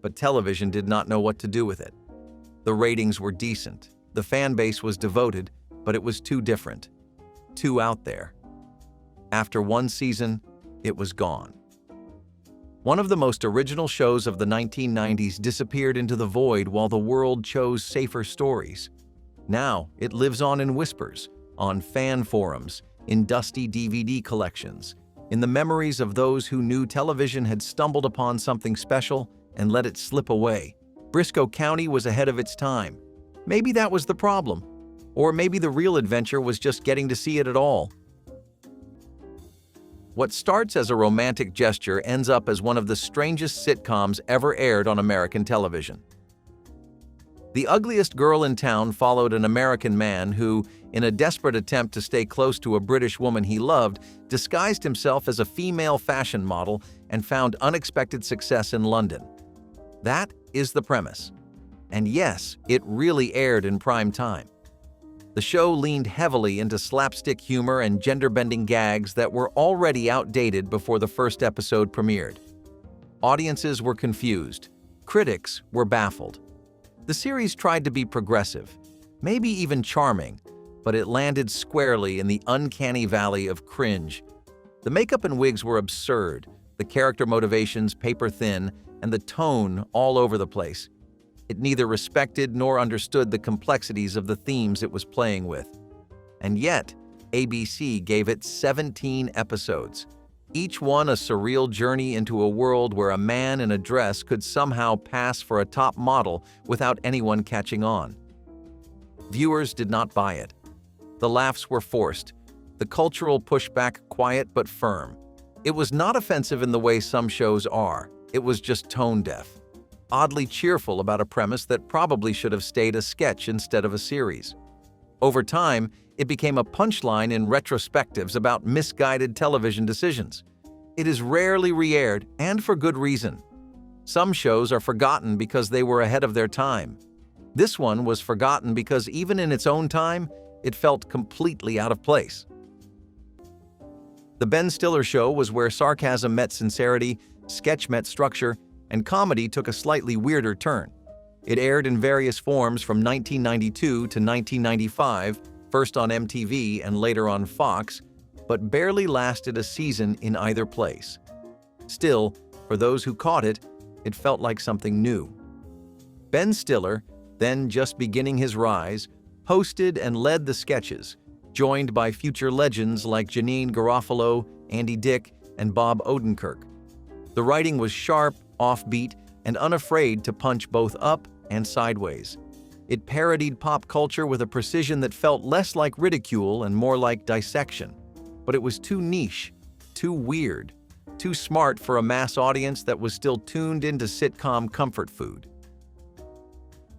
But television did not know what to do with it. The ratings were decent. The fan base was devoted, but it was too different, too out there. After one season, it was gone. One of the most original shows of the 1990s disappeared into the void while the world chose safer stories. Now, it lives on in whispers, on fan forums, in dusty DVD collections, in the memories of those who knew television had stumbled upon something special and let it slip away. Brisco County was ahead of its time. Maybe that was the problem. Or maybe the real adventure was just getting to see it at all. What starts as a romantic gesture ends up as one of the strangest sitcoms ever aired on American television. The Ugliest Girl in Town followed an American man who, in a desperate attempt to stay close to a British woman he loved, disguised himself as a female fashion model and found unexpected success in London. That is the premise. And yes, it really aired in prime time. The show leaned heavily into slapstick humor and gender-bending gags that were already outdated before the first episode premiered. Audiences were confused. Critics were baffled. The series tried to be progressive, maybe even charming, but it landed squarely in the uncanny valley of cringe. The makeup and wigs were absurd, the character motivations paper-thin, and the tone all over the place. It neither respected nor understood the complexities of the themes it was playing with. And yet, ABC gave it 17 episodes, each one a surreal journey into a world where a man in a dress could somehow pass for a top model without anyone catching on. Viewers did not buy it. The laughs were forced, the cultural pushback quiet but firm. It was not offensive in the way some shows are, it was just tone-deaf, oddly cheerful about a premise that probably should have stayed a sketch instead of a series. Over time, it became a punchline in retrospectives about misguided television decisions. It is rarely re-aired, and for good reason. Some shows are forgotten because they were ahead of their time. This one was forgotten because even in its own time, it felt completely out of place. The Ben Stiller Show was where sarcasm met sincerity, sketch met structure, and comedy took a slightly weirder turn. It aired in various forms from 1992 to 1995, first on MTV and later on Fox, but barely lasted a season in either place. Still, for those who caught it, it felt like something new. Ben Stiller, then just beginning his rise, hosted and led the sketches, joined by future legends like Janeane Garofalo, Andy Dick, and Bob Odenkirk. The writing was sharp, offbeat, and unafraid to punch both up and sideways. It parodied pop culture with a precision that felt less like ridicule and more like dissection. But it was too niche, too weird, too smart for a mass audience that was still tuned into sitcom comfort food.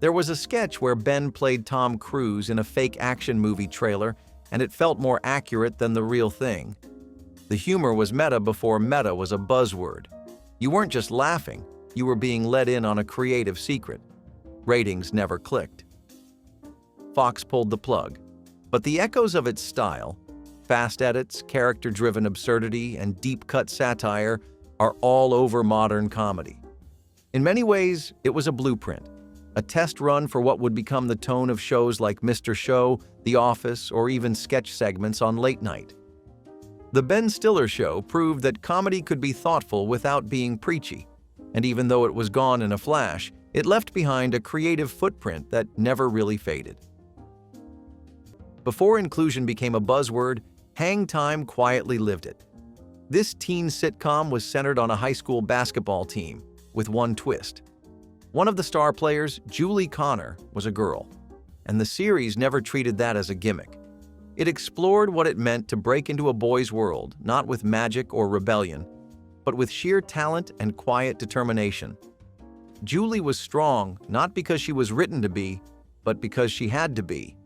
There was a sketch where Ben played Tom Cruise in a fake action movie trailer, and it felt more accurate than the real thing. The humor was meta before meta was a buzzword. You weren't just laughing, you were being let in on a creative secret. Ratings never clicked. Fox pulled the plug, but the echoes of its style, fast edits, character-driven absurdity, and deep-cut satire are all over modern comedy. In many ways, it was a blueprint, a test run for what would become the tone of shows like Mr. Show, The Office, or even sketch segments on late night. The Ben Stiller Show proved that comedy could be thoughtful without being preachy, and even though it was gone in a flash, it left behind a creative footprint that never really faded. Before inclusion became a buzzword, Hang Time quietly lived it. This teen sitcom was centered on a high school basketball team, with one twist. One of the star players, Julie Connor, was a girl, and the series never treated that as a gimmick. It explored what it meant to break into a boy's world, not with magic or rebellion, but with sheer talent and quiet determination. Julie was strong not because she was written to be, but because she had to be.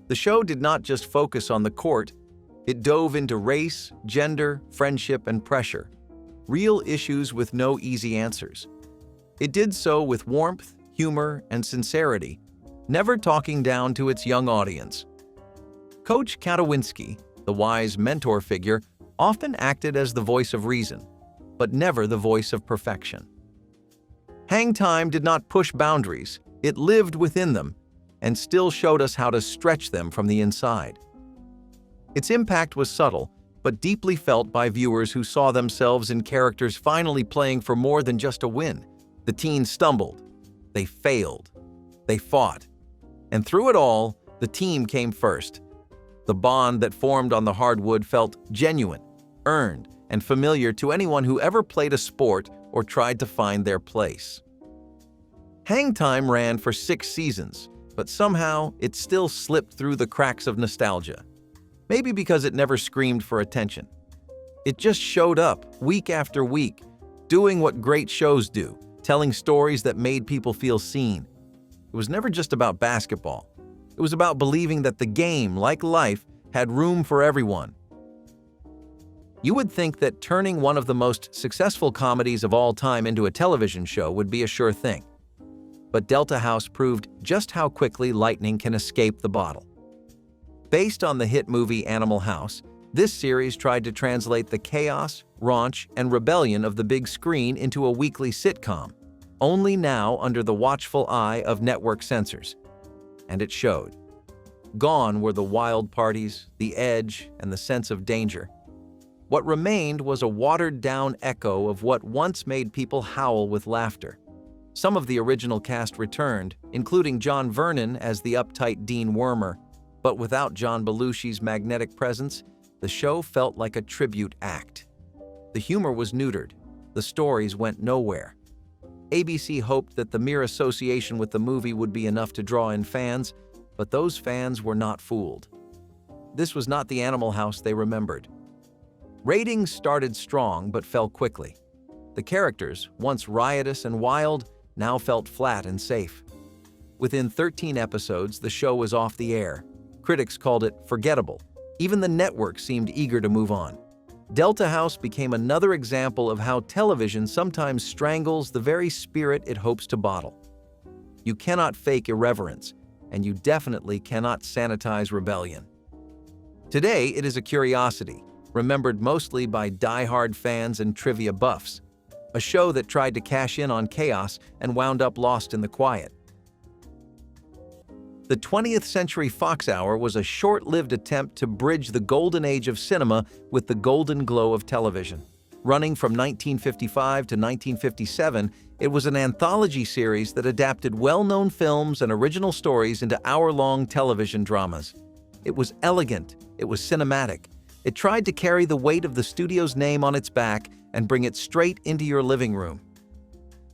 The show did not just focus on the court, it dove into race, gender, friendship, and pressure, real issues with no easy answers. It did so with warmth, humor, and sincerity, never talking down to its young audience. Coach Katowinski, the wise mentor figure, often acted as the voice of reason, but never the voice of perfection. Hang Time did not push boundaries, it lived within them, and still showed us how to stretch them from the inside. Its impact was subtle, but deeply felt by viewers who saw themselves in characters finally playing for more than just a win. The teens stumbled, they failed, they fought, and through it all, the team came first. The bond that formed on the hardwood felt genuine, earned, and familiar to anyone who ever played a sport or tried to find their place. Hang Time ran for 6 seasons, but somehow it still slipped through the cracks of nostalgia. Maybe because it never screamed for attention. It just showed up, week after week, doing what great shows do, telling stories that made people feel seen. It was never just about basketball. It was about believing that the game, like life, had room for everyone. You would think that turning one of the most successful comedies of all time into a television show would be a sure thing. But Delta House proved just how quickly lightning can escape the bottle. Based on the hit movie Animal House, this series tried to translate the chaos, raunch, and rebellion of the big screen into a weekly sitcom, only now under the watchful eye of network censors. And it showed. Gone were the wild parties, the edge, and the sense of danger. What remained was a watered-down echo of what once made people howl with laughter. Some of the original cast returned, including John Vernon as the uptight Dean Wormer, but without John Belushi's magnetic presence, the show felt like a tribute act. The humor was neutered. The stories went nowhere. ABC hoped that the mere association with the movie would be enough to draw in fans, but those fans were not fooled. This was not the Animal House they remembered. Ratings started strong but fell quickly. The characters, once riotous and wild, now felt flat and safe. Within 13 episodes, the show was off the air. Critics called it forgettable. Even the network seemed eager to move on. Delta House became another example of how television sometimes strangles the very spirit it hopes to bottle. You cannot fake irreverence, and you definitely cannot sanitize rebellion. Today, it is a curiosity, remembered mostly by die-hard fans and trivia buffs, a show that tried to cash in on chaos and wound up lost in the quiet. The 20th Century Fox Hour was a short-lived attempt to bridge the golden age of cinema with the golden glow of television. Running from 1955 to 1957, it was an anthology series that adapted well-known films and original stories into hour-long television dramas. It was elegant, it was cinematic. It tried to carry the weight of the studio's name on its back and bring it straight into your living room.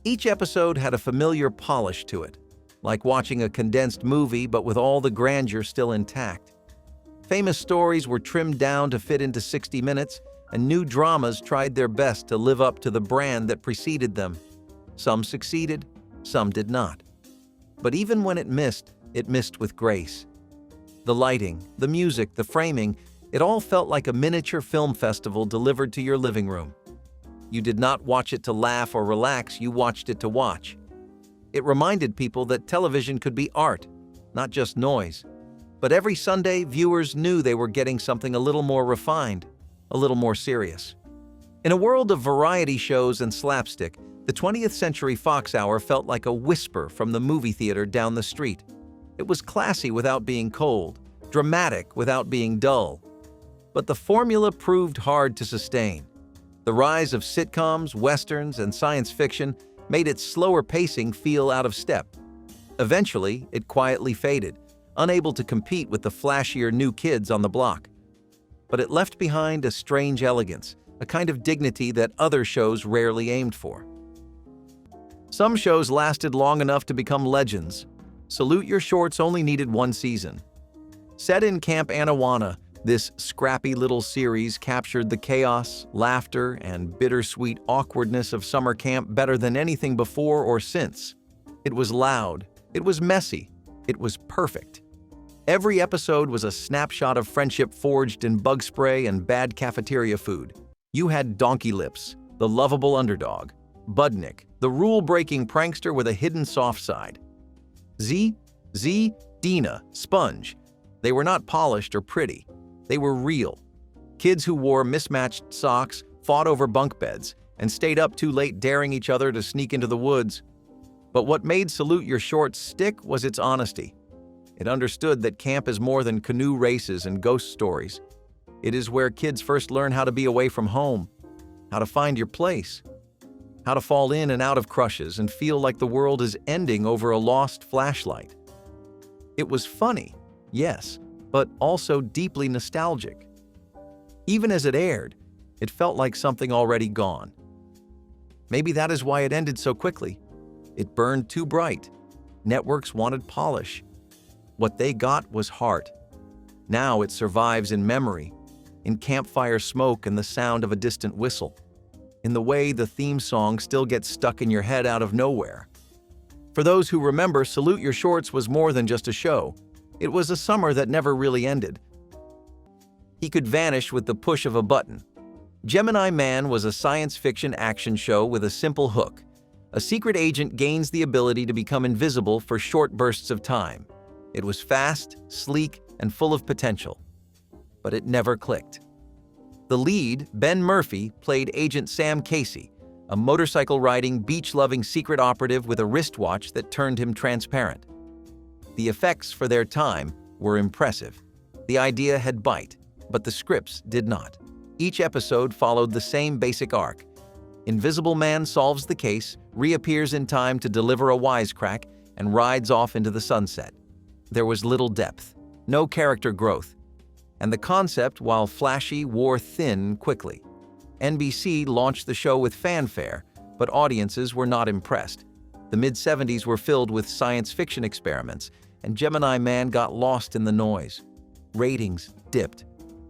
Each episode had a familiar polish to it, like watching a condensed movie but with all the grandeur still intact. Famous stories were trimmed down to fit into 60 minutes, and new dramas tried their best to live up to the brand that preceded them. Some succeeded, some did not. But even when it missed with grace. The lighting, the music, the framing, it all felt like a miniature film festival delivered to your living room. You did not watch it to laugh or relax, you watched it to watch. It reminded people that television could be art, not just noise. But every Sunday, viewers knew they were getting something a little more refined, a little more serious. In a world of variety shows and slapstick, the 20th Century Fox Hour felt like a whisper from the movie theater down the street. It was classy without being cold, dramatic without being dull. But the formula proved hard to sustain. The rise of sitcoms, westerns, and science fiction made its slower pacing feel out of step. Eventually, it quietly faded, unable to compete with the flashier new kids on the block. But it left behind a strange elegance, a kind of dignity that other shows rarely aimed for. Some shows lasted long enough to become legends. Salute Your Shorts only needed one season. Set in Camp Anawanna, this scrappy little series captured the chaos, laughter, and bittersweet awkwardness of summer camp better than anything before or since. It was loud, it was messy, it was perfect. Every episode was a snapshot of friendship forged in bug spray and bad cafeteria food. You had Donkey Lips, the lovable underdog; Budnick, the rule-breaking prankster with a hidden soft side; Dina, Sponge. They were not polished or pretty. They were real. Kids who wore mismatched socks, fought over bunk beds, and stayed up too late daring each other to sneak into the woods. But what made Salute Your Shorts stick was its honesty. It understood that camp is more than canoe races and ghost stories. It is where kids first learn how to be away from home, how to find your place, how to fall in and out of crushes and feel like the world is ending over a lost flashlight. It was funny, yes, but also deeply nostalgic. Even as it aired, it felt like something already gone. Maybe that is why it ended so quickly. It burned too bright. Networks wanted polish. What they got was heart. Now it survives in memory, in campfire smoke and the sound of a distant whistle, in the way the theme song still gets stuck in your head out of nowhere. For those who remember, Salute Your Shorts was more than just a show. It was a summer that never really ended. He could vanish with the push of a button. Gemini Man was a science fiction action show with a simple hook. A secret agent gains the ability to become invisible for short bursts of time. It was fast, sleek, and full of potential. But it never clicked. The lead, Ben Murphy, played Agent Sam Casey, a motorcycle-riding, beach-loving secret operative with a wristwatch that turned him transparent. The effects for their time were impressive. The idea had bite, but the scripts did not. Each episode followed the same basic arc. Invisible Man solves the case, reappears in time to deliver a wisecrack, and rides off into the sunset. There was little depth, no character growth, and the concept, while flashy, wore thin quickly. NBC launched the show with fanfare, but audiences were not impressed. The mid-70s were filled with science fiction experiments, and Gemini Man got lost in the noise. Ratings dipped.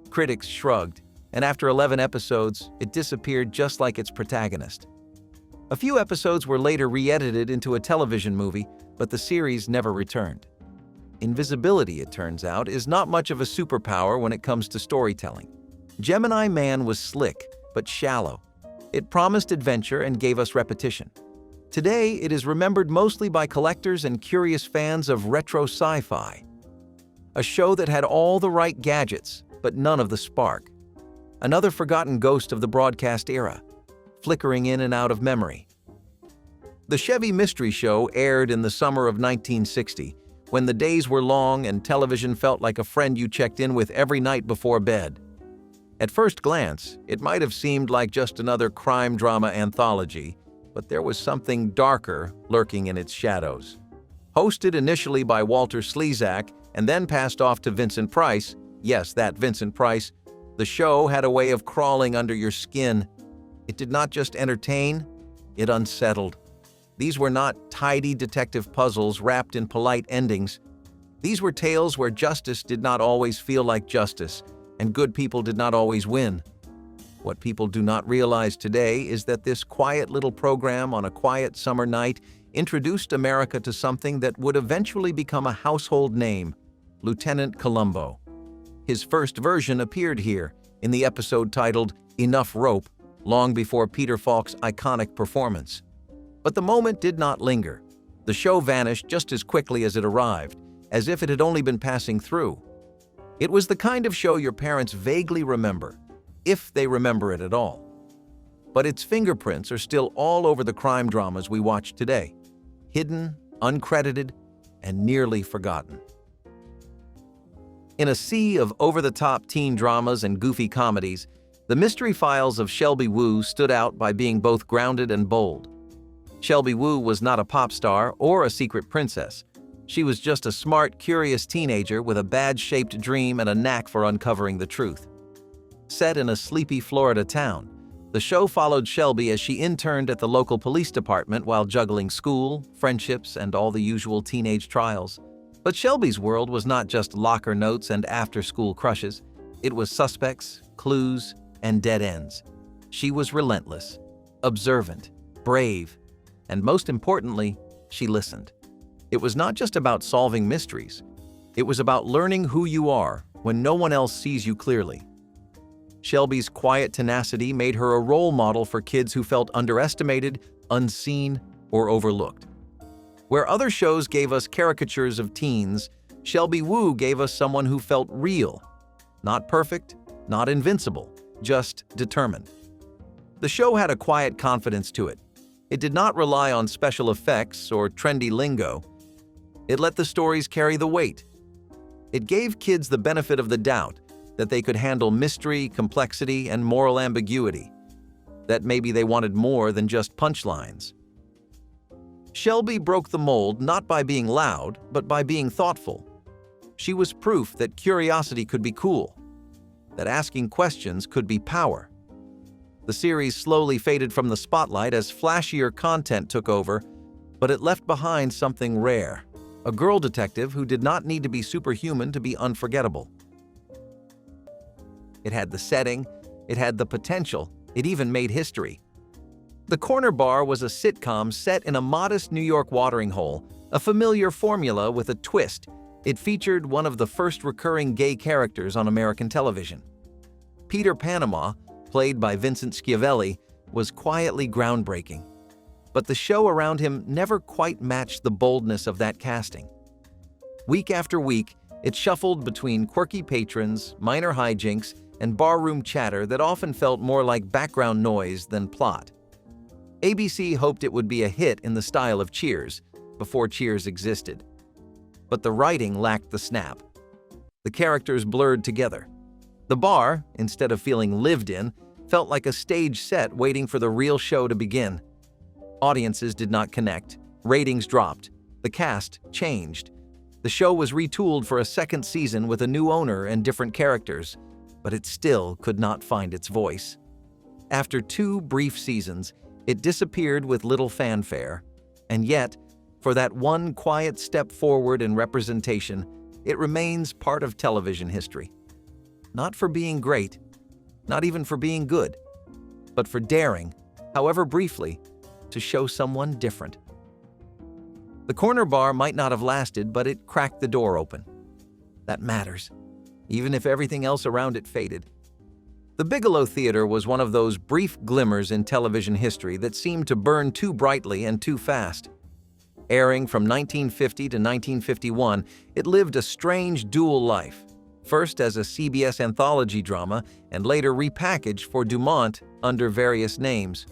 Critics shrugged, and after 11 episodes, it disappeared just like its protagonist. A few episodes were later re-edited into a television movie, but the series never returned. Invisibility, it turns out, is not much of a superpower when it comes to storytelling. Gemini Man was slick, but shallow. It promised adventure and gave us repetition. Today, it is remembered mostly by collectors and curious fans of retro sci-fi. A show that had all the right gadgets, but none of the spark. Another forgotten ghost of the broadcast era, flickering in and out of memory. The Chevy Mystery Show aired in the summer of 1960, when the days were long and television felt like a friend you checked in with every night before bed. At first glance, it might have seemed like just another crime drama anthology, but there was something darker lurking in its shadows. Hosted initially by Walter Slezak and then passed off to Vincent Price, yes, that Vincent Price, the show had a way of crawling under your skin. It did not just entertain, it unsettled. These were not tidy detective puzzles wrapped in polite endings. These were tales where justice did not always feel like justice, and good people did not always win. What people do not realize today is that this quiet little program on a quiet summer night introduced America to something that would eventually become a household name, Lieutenant Columbo. His first version appeared here, in the episode titled Enough Rope, long before Peter Falk's iconic performance. But the moment did not linger. The show vanished just as quickly as it arrived, as if it had only been passing through. It was the kind of show your parents vaguely remember, if they remember it at all. But its fingerprints are still all over the crime dramas we watch today, hidden, uncredited, and nearly forgotten. In a sea of over-the-top teen dramas and goofy comedies, the mystery files of Shelby Woo stood out by being both grounded and bold. Shelby Woo was not a pop star or a secret princess. She was just a smart, curious teenager with a badge-shaped dream and a knack for uncovering the truth. Set in a sleepy Florida town, the show followed Shelby as she interned at the local police department while juggling school, friendships, and all the usual teenage trials. But Shelby's world was not just locker notes and after-school crushes. It was suspects, clues, and dead ends. She was relentless, observant, brave, and most importantly, she listened. It was not just about solving mysteries. It was about learning who you are when no one else sees you clearly. Shelby's quiet tenacity made her a role model for kids who felt underestimated, unseen, or overlooked. Where other shows gave us caricatures of teens, Shelby Woo gave us someone who felt real. Not perfect, not invincible, just determined. The show had a quiet confidence to it. It did not rely on special effects or trendy lingo. It let the stories carry the weight. It gave kids the benefit of the doubt that they could handle mystery, complexity, and moral ambiguity, that maybe they wanted more than just punchlines. Shelby broke the mold not by being loud, but by being thoughtful. She was proof that curiosity could be cool, that asking questions could be power. The series slowly faded from the spotlight as flashier content took over, but it left behind something rare, a girl detective who did not need to be superhuman to be unforgettable. It had the setting, it had the potential, it even made history. The Corner Bar was a sitcom set in a modest New York watering hole, a familiar formula with a twist. It featured one of the first recurring gay characters on American television. Peter Panama, played by Vincent Schiavelli, was quietly groundbreaking. But the show around him never quite matched the boldness of that casting. Week after week, it shuffled between quirky patrons, minor hijinks, and barroom chatter that often felt more like background noise than plot. ABC hoped it would be a hit in the style of Cheers, before Cheers existed. But the writing lacked the snap. The characters blurred together. The bar, instead of feeling lived in, felt like a stage set waiting for the real show to begin. Audiences did not connect, ratings dropped, the cast changed. The show was retooled for a second season with a new owner and different characters, but it still could not find its voice. After 2 brief seasons, it disappeared with little fanfare. And yet, for that one quiet step forward in representation, it remains part of television history. Not for being great, not even for being good, but for daring, however briefly, to show someone different. The corner bar might not have lasted, but it cracked the door open. That matters, even if everything else around it faded. The Bigalow Theater was one of those brief glimmers in television history that seemed to burn too brightly and too fast. Airing from 1950 to 1951, it lived a strange dual life, first as a CBS anthology drama and later repackaged for Dumont under various names.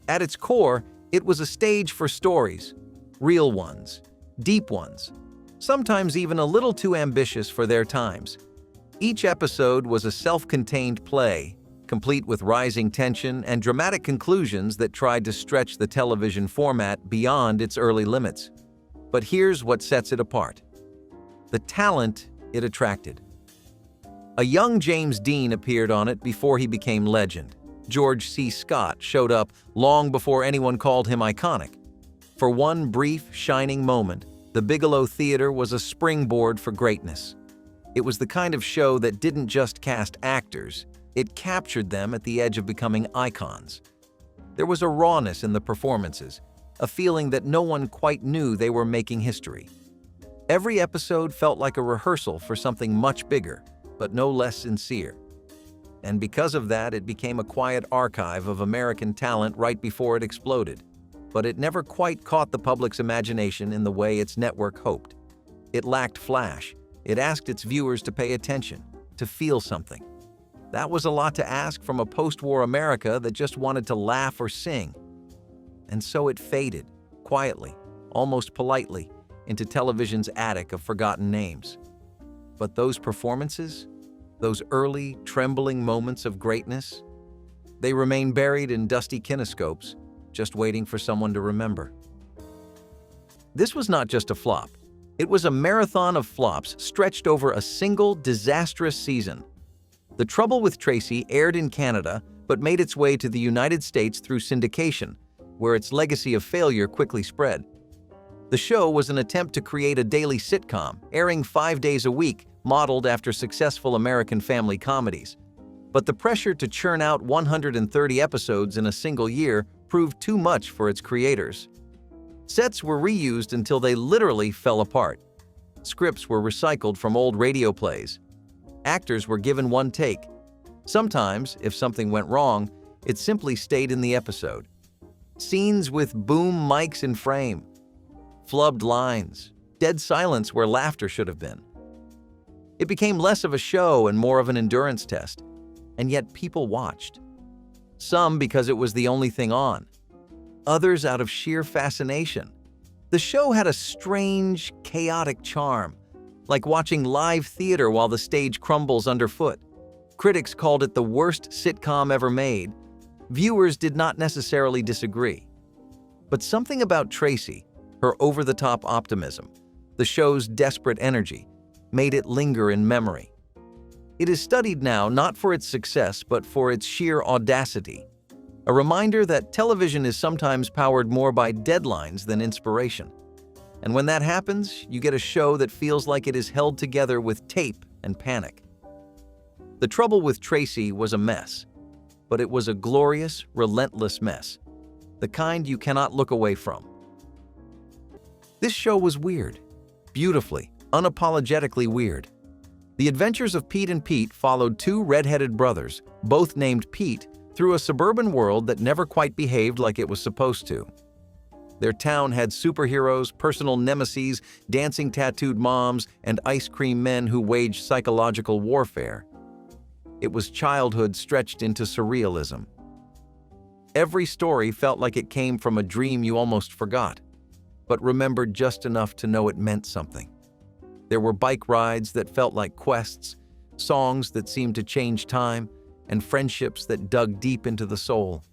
At its core, it was a stage for stories, real ones, deep ones, sometimes even a little too ambitious for their times. Each episode was a self-contained play, complete with rising tension and dramatic conclusions that tried to stretch the television format beyond its early limits. But here's what sets it apart: the talent it attracted. A young James Dean appeared on it before he became legend. George C. Scott showed up long before anyone called him iconic. For one brief, shining moment, the Bigalow Theater was a springboard for greatness. It was the kind of show that didn't just cast actors, it captured them at the edge of becoming icons. There was a rawness in the performances, a feeling that no one quite knew they were making history. Every episode felt like a rehearsal for something much bigger, but no less sincere. And because of that, it became a quiet archive of American talent right before it exploded. But it never quite caught the public's imagination in the way its network hoped. It lacked flash. It asked its viewers to pay attention, to feel something. That was a lot to ask from a post-war America that just wanted to laugh or sing. And so it faded, quietly, almost politely, into television's attic of forgotten names. But those performances, those early, trembling moments of greatness, they remain buried in dusty kinescopes, just waiting for someone to remember. This was not just a flop. It was a marathon of flops stretched over a single disastrous season. The Trouble with Tracy aired in Canada, but made its way to the United States through syndication, where its legacy of failure quickly spread. The show was an attempt to create a daily sitcom, airing 5 days a week, modeled after successful American family comedies. But the pressure to churn out 130 episodes in a single year proved too much for its creators. Sets were reused until they literally fell apart. Scripts were recycled from old radio plays. Actors were given one take. Sometimes, if something went wrong, it simply stayed in the episode. Scenes with boom mics in frame, flubbed lines, dead silence where laughter should have been. It became less of a show and more of an endurance test, and yet people watched. Some because it was the only thing on, others out of sheer fascination. The show had a strange, chaotic charm, like watching live theater while the stage crumbles underfoot. Critics called it the worst sitcom ever made. Viewers did not necessarily disagree. But something about Tracy, her over-the-top optimism, the show's desperate energy, made it linger in memory. It is studied now not for its success, but for its sheer audacity. A reminder that television is sometimes powered more by deadlines than inspiration. And when that happens, you get a show that feels like it is held together with tape and panic. The Trouble with Tracy was a mess, but it was a glorious, relentless mess, the kind you cannot look away from. This show was weird, beautifully, unapologetically weird. The Adventures of Pete and Pete followed 2 red-headed brothers, both named Pete, through a suburban world that never quite behaved like it was supposed to. Their town had superheroes, personal nemeses, dancing tattooed moms, and ice cream men who waged psychological warfare. It was childhood stretched into surrealism. Every story felt like it came from a dream you almost forgot, but remembered just enough to know it meant something. There were bike rides that felt like quests, songs that seemed to change time, and friendships that dug deep into the soul.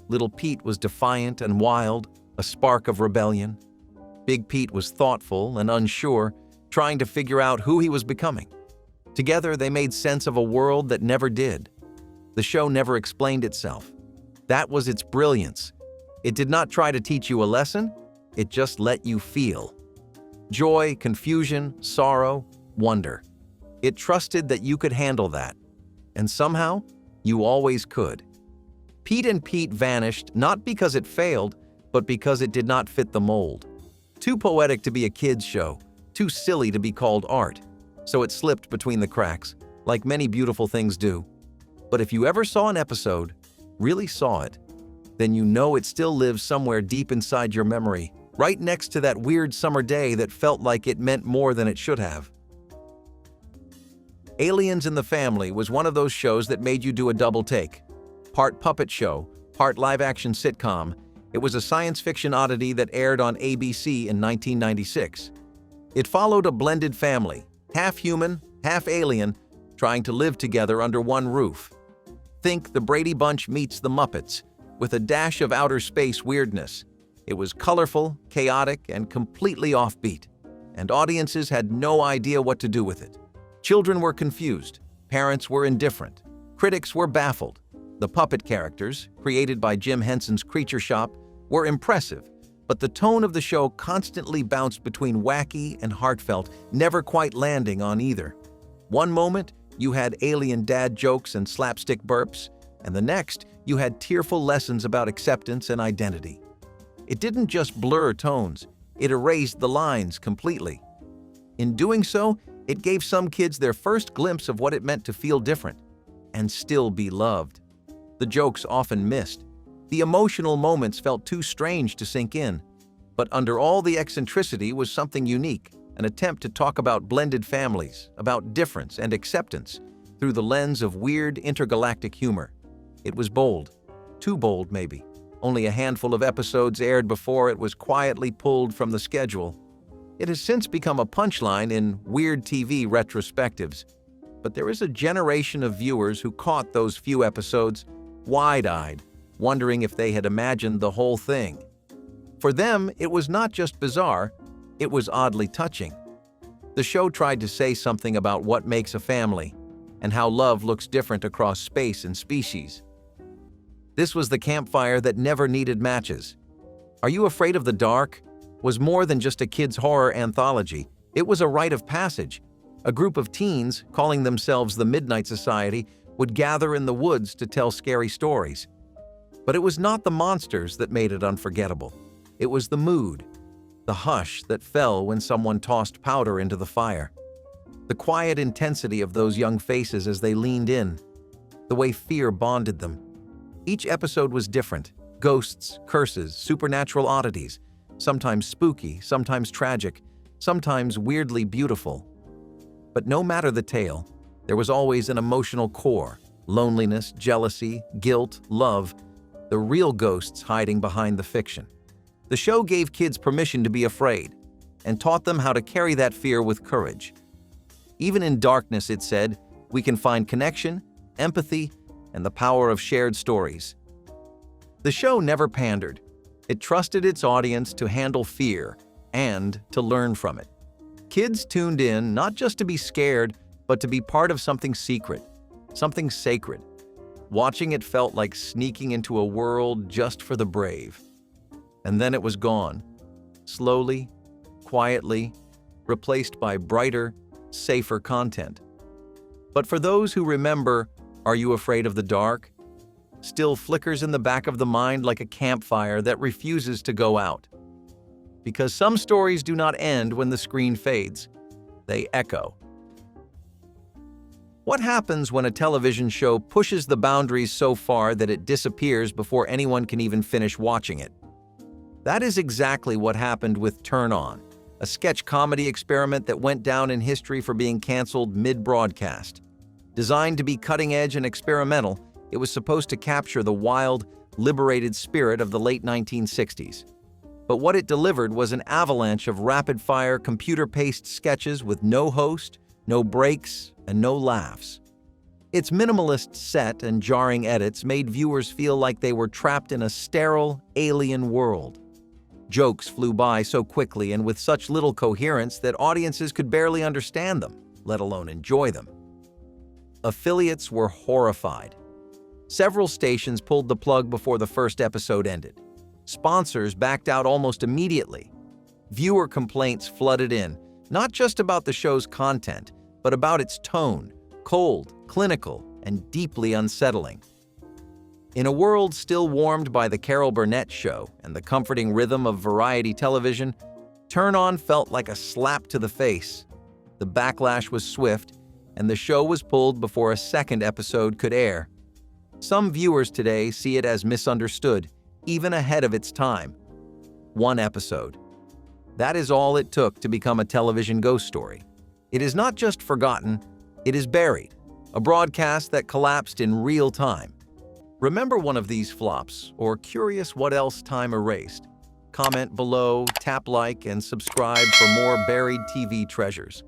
Little Pete was defiant and wild, a spark of rebellion. Big Pete was thoughtful and unsure, trying to figure out who he was becoming. Together, they made sense of a world that never did. The show never explained itself. That was its brilliance. It did not try to teach you a lesson, it just let you feel. Joy, confusion, sorrow, wonder. It trusted that you could handle that. And somehow, you always could. Pete and Pete vanished not because it failed, but because it did not fit the mold. Too poetic to be a kid's show, too silly to be called art. So it slipped between the cracks, like many beautiful things do. But if you ever saw an episode, really saw it, then you know it still lives somewhere deep inside your memory, right next to that weird summer day that felt like it meant more than it should have. Aliens in the Family was one of those shows that made you do a double take. Part puppet show, part live-action sitcom, it was a science fiction oddity that aired on ABC in 1996. It followed a blended family, half human, half alien, trying to live together under one roof. Think the Brady Bunch meets the Muppets, with a dash of outer space weirdness. It was colorful, chaotic, and completely offbeat, and audiences had no idea what to do with it. Children were confused, parents were indifferent, critics were baffled. The puppet characters, created by Jim Henson's Creature Shop, were impressive, but the tone of the show constantly bounced between wacky and heartfelt, never quite landing on either. One moment, you had alien dad jokes and slapstick burps, and the next, you had tearful lessons about acceptance and identity. It didn't just blur tones, it erased the lines completely. In doing so, it gave some kids their first glimpse of what it meant to feel different and still be loved. The jokes often missed. The emotional moments felt too strange to sink in. But under all the eccentricity was something unique, an attempt to talk about blended families, about difference and acceptance, through the lens of weird intergalactic humor. It was bold. Too bold, maybe. Only a handful of episodes aired before it was quietly pulled from the schedule. It has since become a punchline in weird TV retrospectives. But there is a generation of viewers who caught those few episodes wide-eyed, wondering if they had imagined the whole thing. For them, it was not just bizarre, it was oddly touching. The show tried to say something about what makes a family, and how love looks different across space and species. This was the campfire that never needed matches. Are You Afraid of the Dark? Was more than just a kids' horror anthology. It was a rite of passage. A group of teens, calling themselves the Midnight Society, would gather in the woods to tell scary stories. But it was not the monsters that made it unforgettable. It was the mood, the hush that fell when someone tossed powder into the fire. The quiet intensity of those young faces as they leaned in. The way fear bonded them. Each episode was different. Ghosts, curses, supernatural oddities. Sometimes spooky, sometimes tragic, sometimes weirdly beautiful. But no matter the tale, there was always an emotional core. Loneliness, jealousy, guilt, love. The real ghosts hiding behind the fiction. The show gave kids permission to be afraid and taught them how to carry that fear with courage. Even in darkness, it said, we can find connection, empathy, and the power of shared stories. The show never pandered. It trusted its audience to handle fear and to learn from it. Kids tuned in not just to be scared, but to be part of something secret, something sacred. Watching it felt like sneaking into a world just for the brave. And then it was gone, slowly, quietly, replaced by brighter, safer content. But for those who remember, Are You Afraid of the Dark? Still flickers in the back of the mind like a campfire that refuses to go out. Because some stories do not end when the screen fades. They echo. What happens when a television show pushes the boundaries so far that it disappears before anyone can even finish watching it? That is exactly what happened with Turn On, a sketch comedy experiment that went down in history for being canceled mid-broadcast. Designed to be cutting-edge and experimental, it was supposed to capture the wild, liberated spirit of the late 1960s. But what it delivered was an avalanche of rapid-fire, computer-paced sketches with no host, no breaks, and no laughs. Its minimalist set and jarring edits made viewers feel like they were trapped in a sterile, alien world. Jokes flew by so quickly and with such little coherence that audiences could barely understand them, let alone enjoy them. Affiliates were horrified. Several stations pulled the plug before the first episode ended. Sponsors backed out almost immediately. Viewer complaints flooded in, not just about the show's content, but about its tone, cold, clinical, and deeply unsettling. In a world still warmed by the Carol Burnett show and the comforting rhythm of variety television, Turn On felt like a slap to the face. The backlash was swift, and the show was pulled before a second episode could air. Some viewers today see it as misunderstood, even ahead of its time. One episode. That is all it took to become a television ghost story. It is not just forgotten, it is buried, a broadcast that collapsed in real time. Remember one of these flops, or curious what else time erased? Comment below, tap like, and subscribe for more buried TV treasures.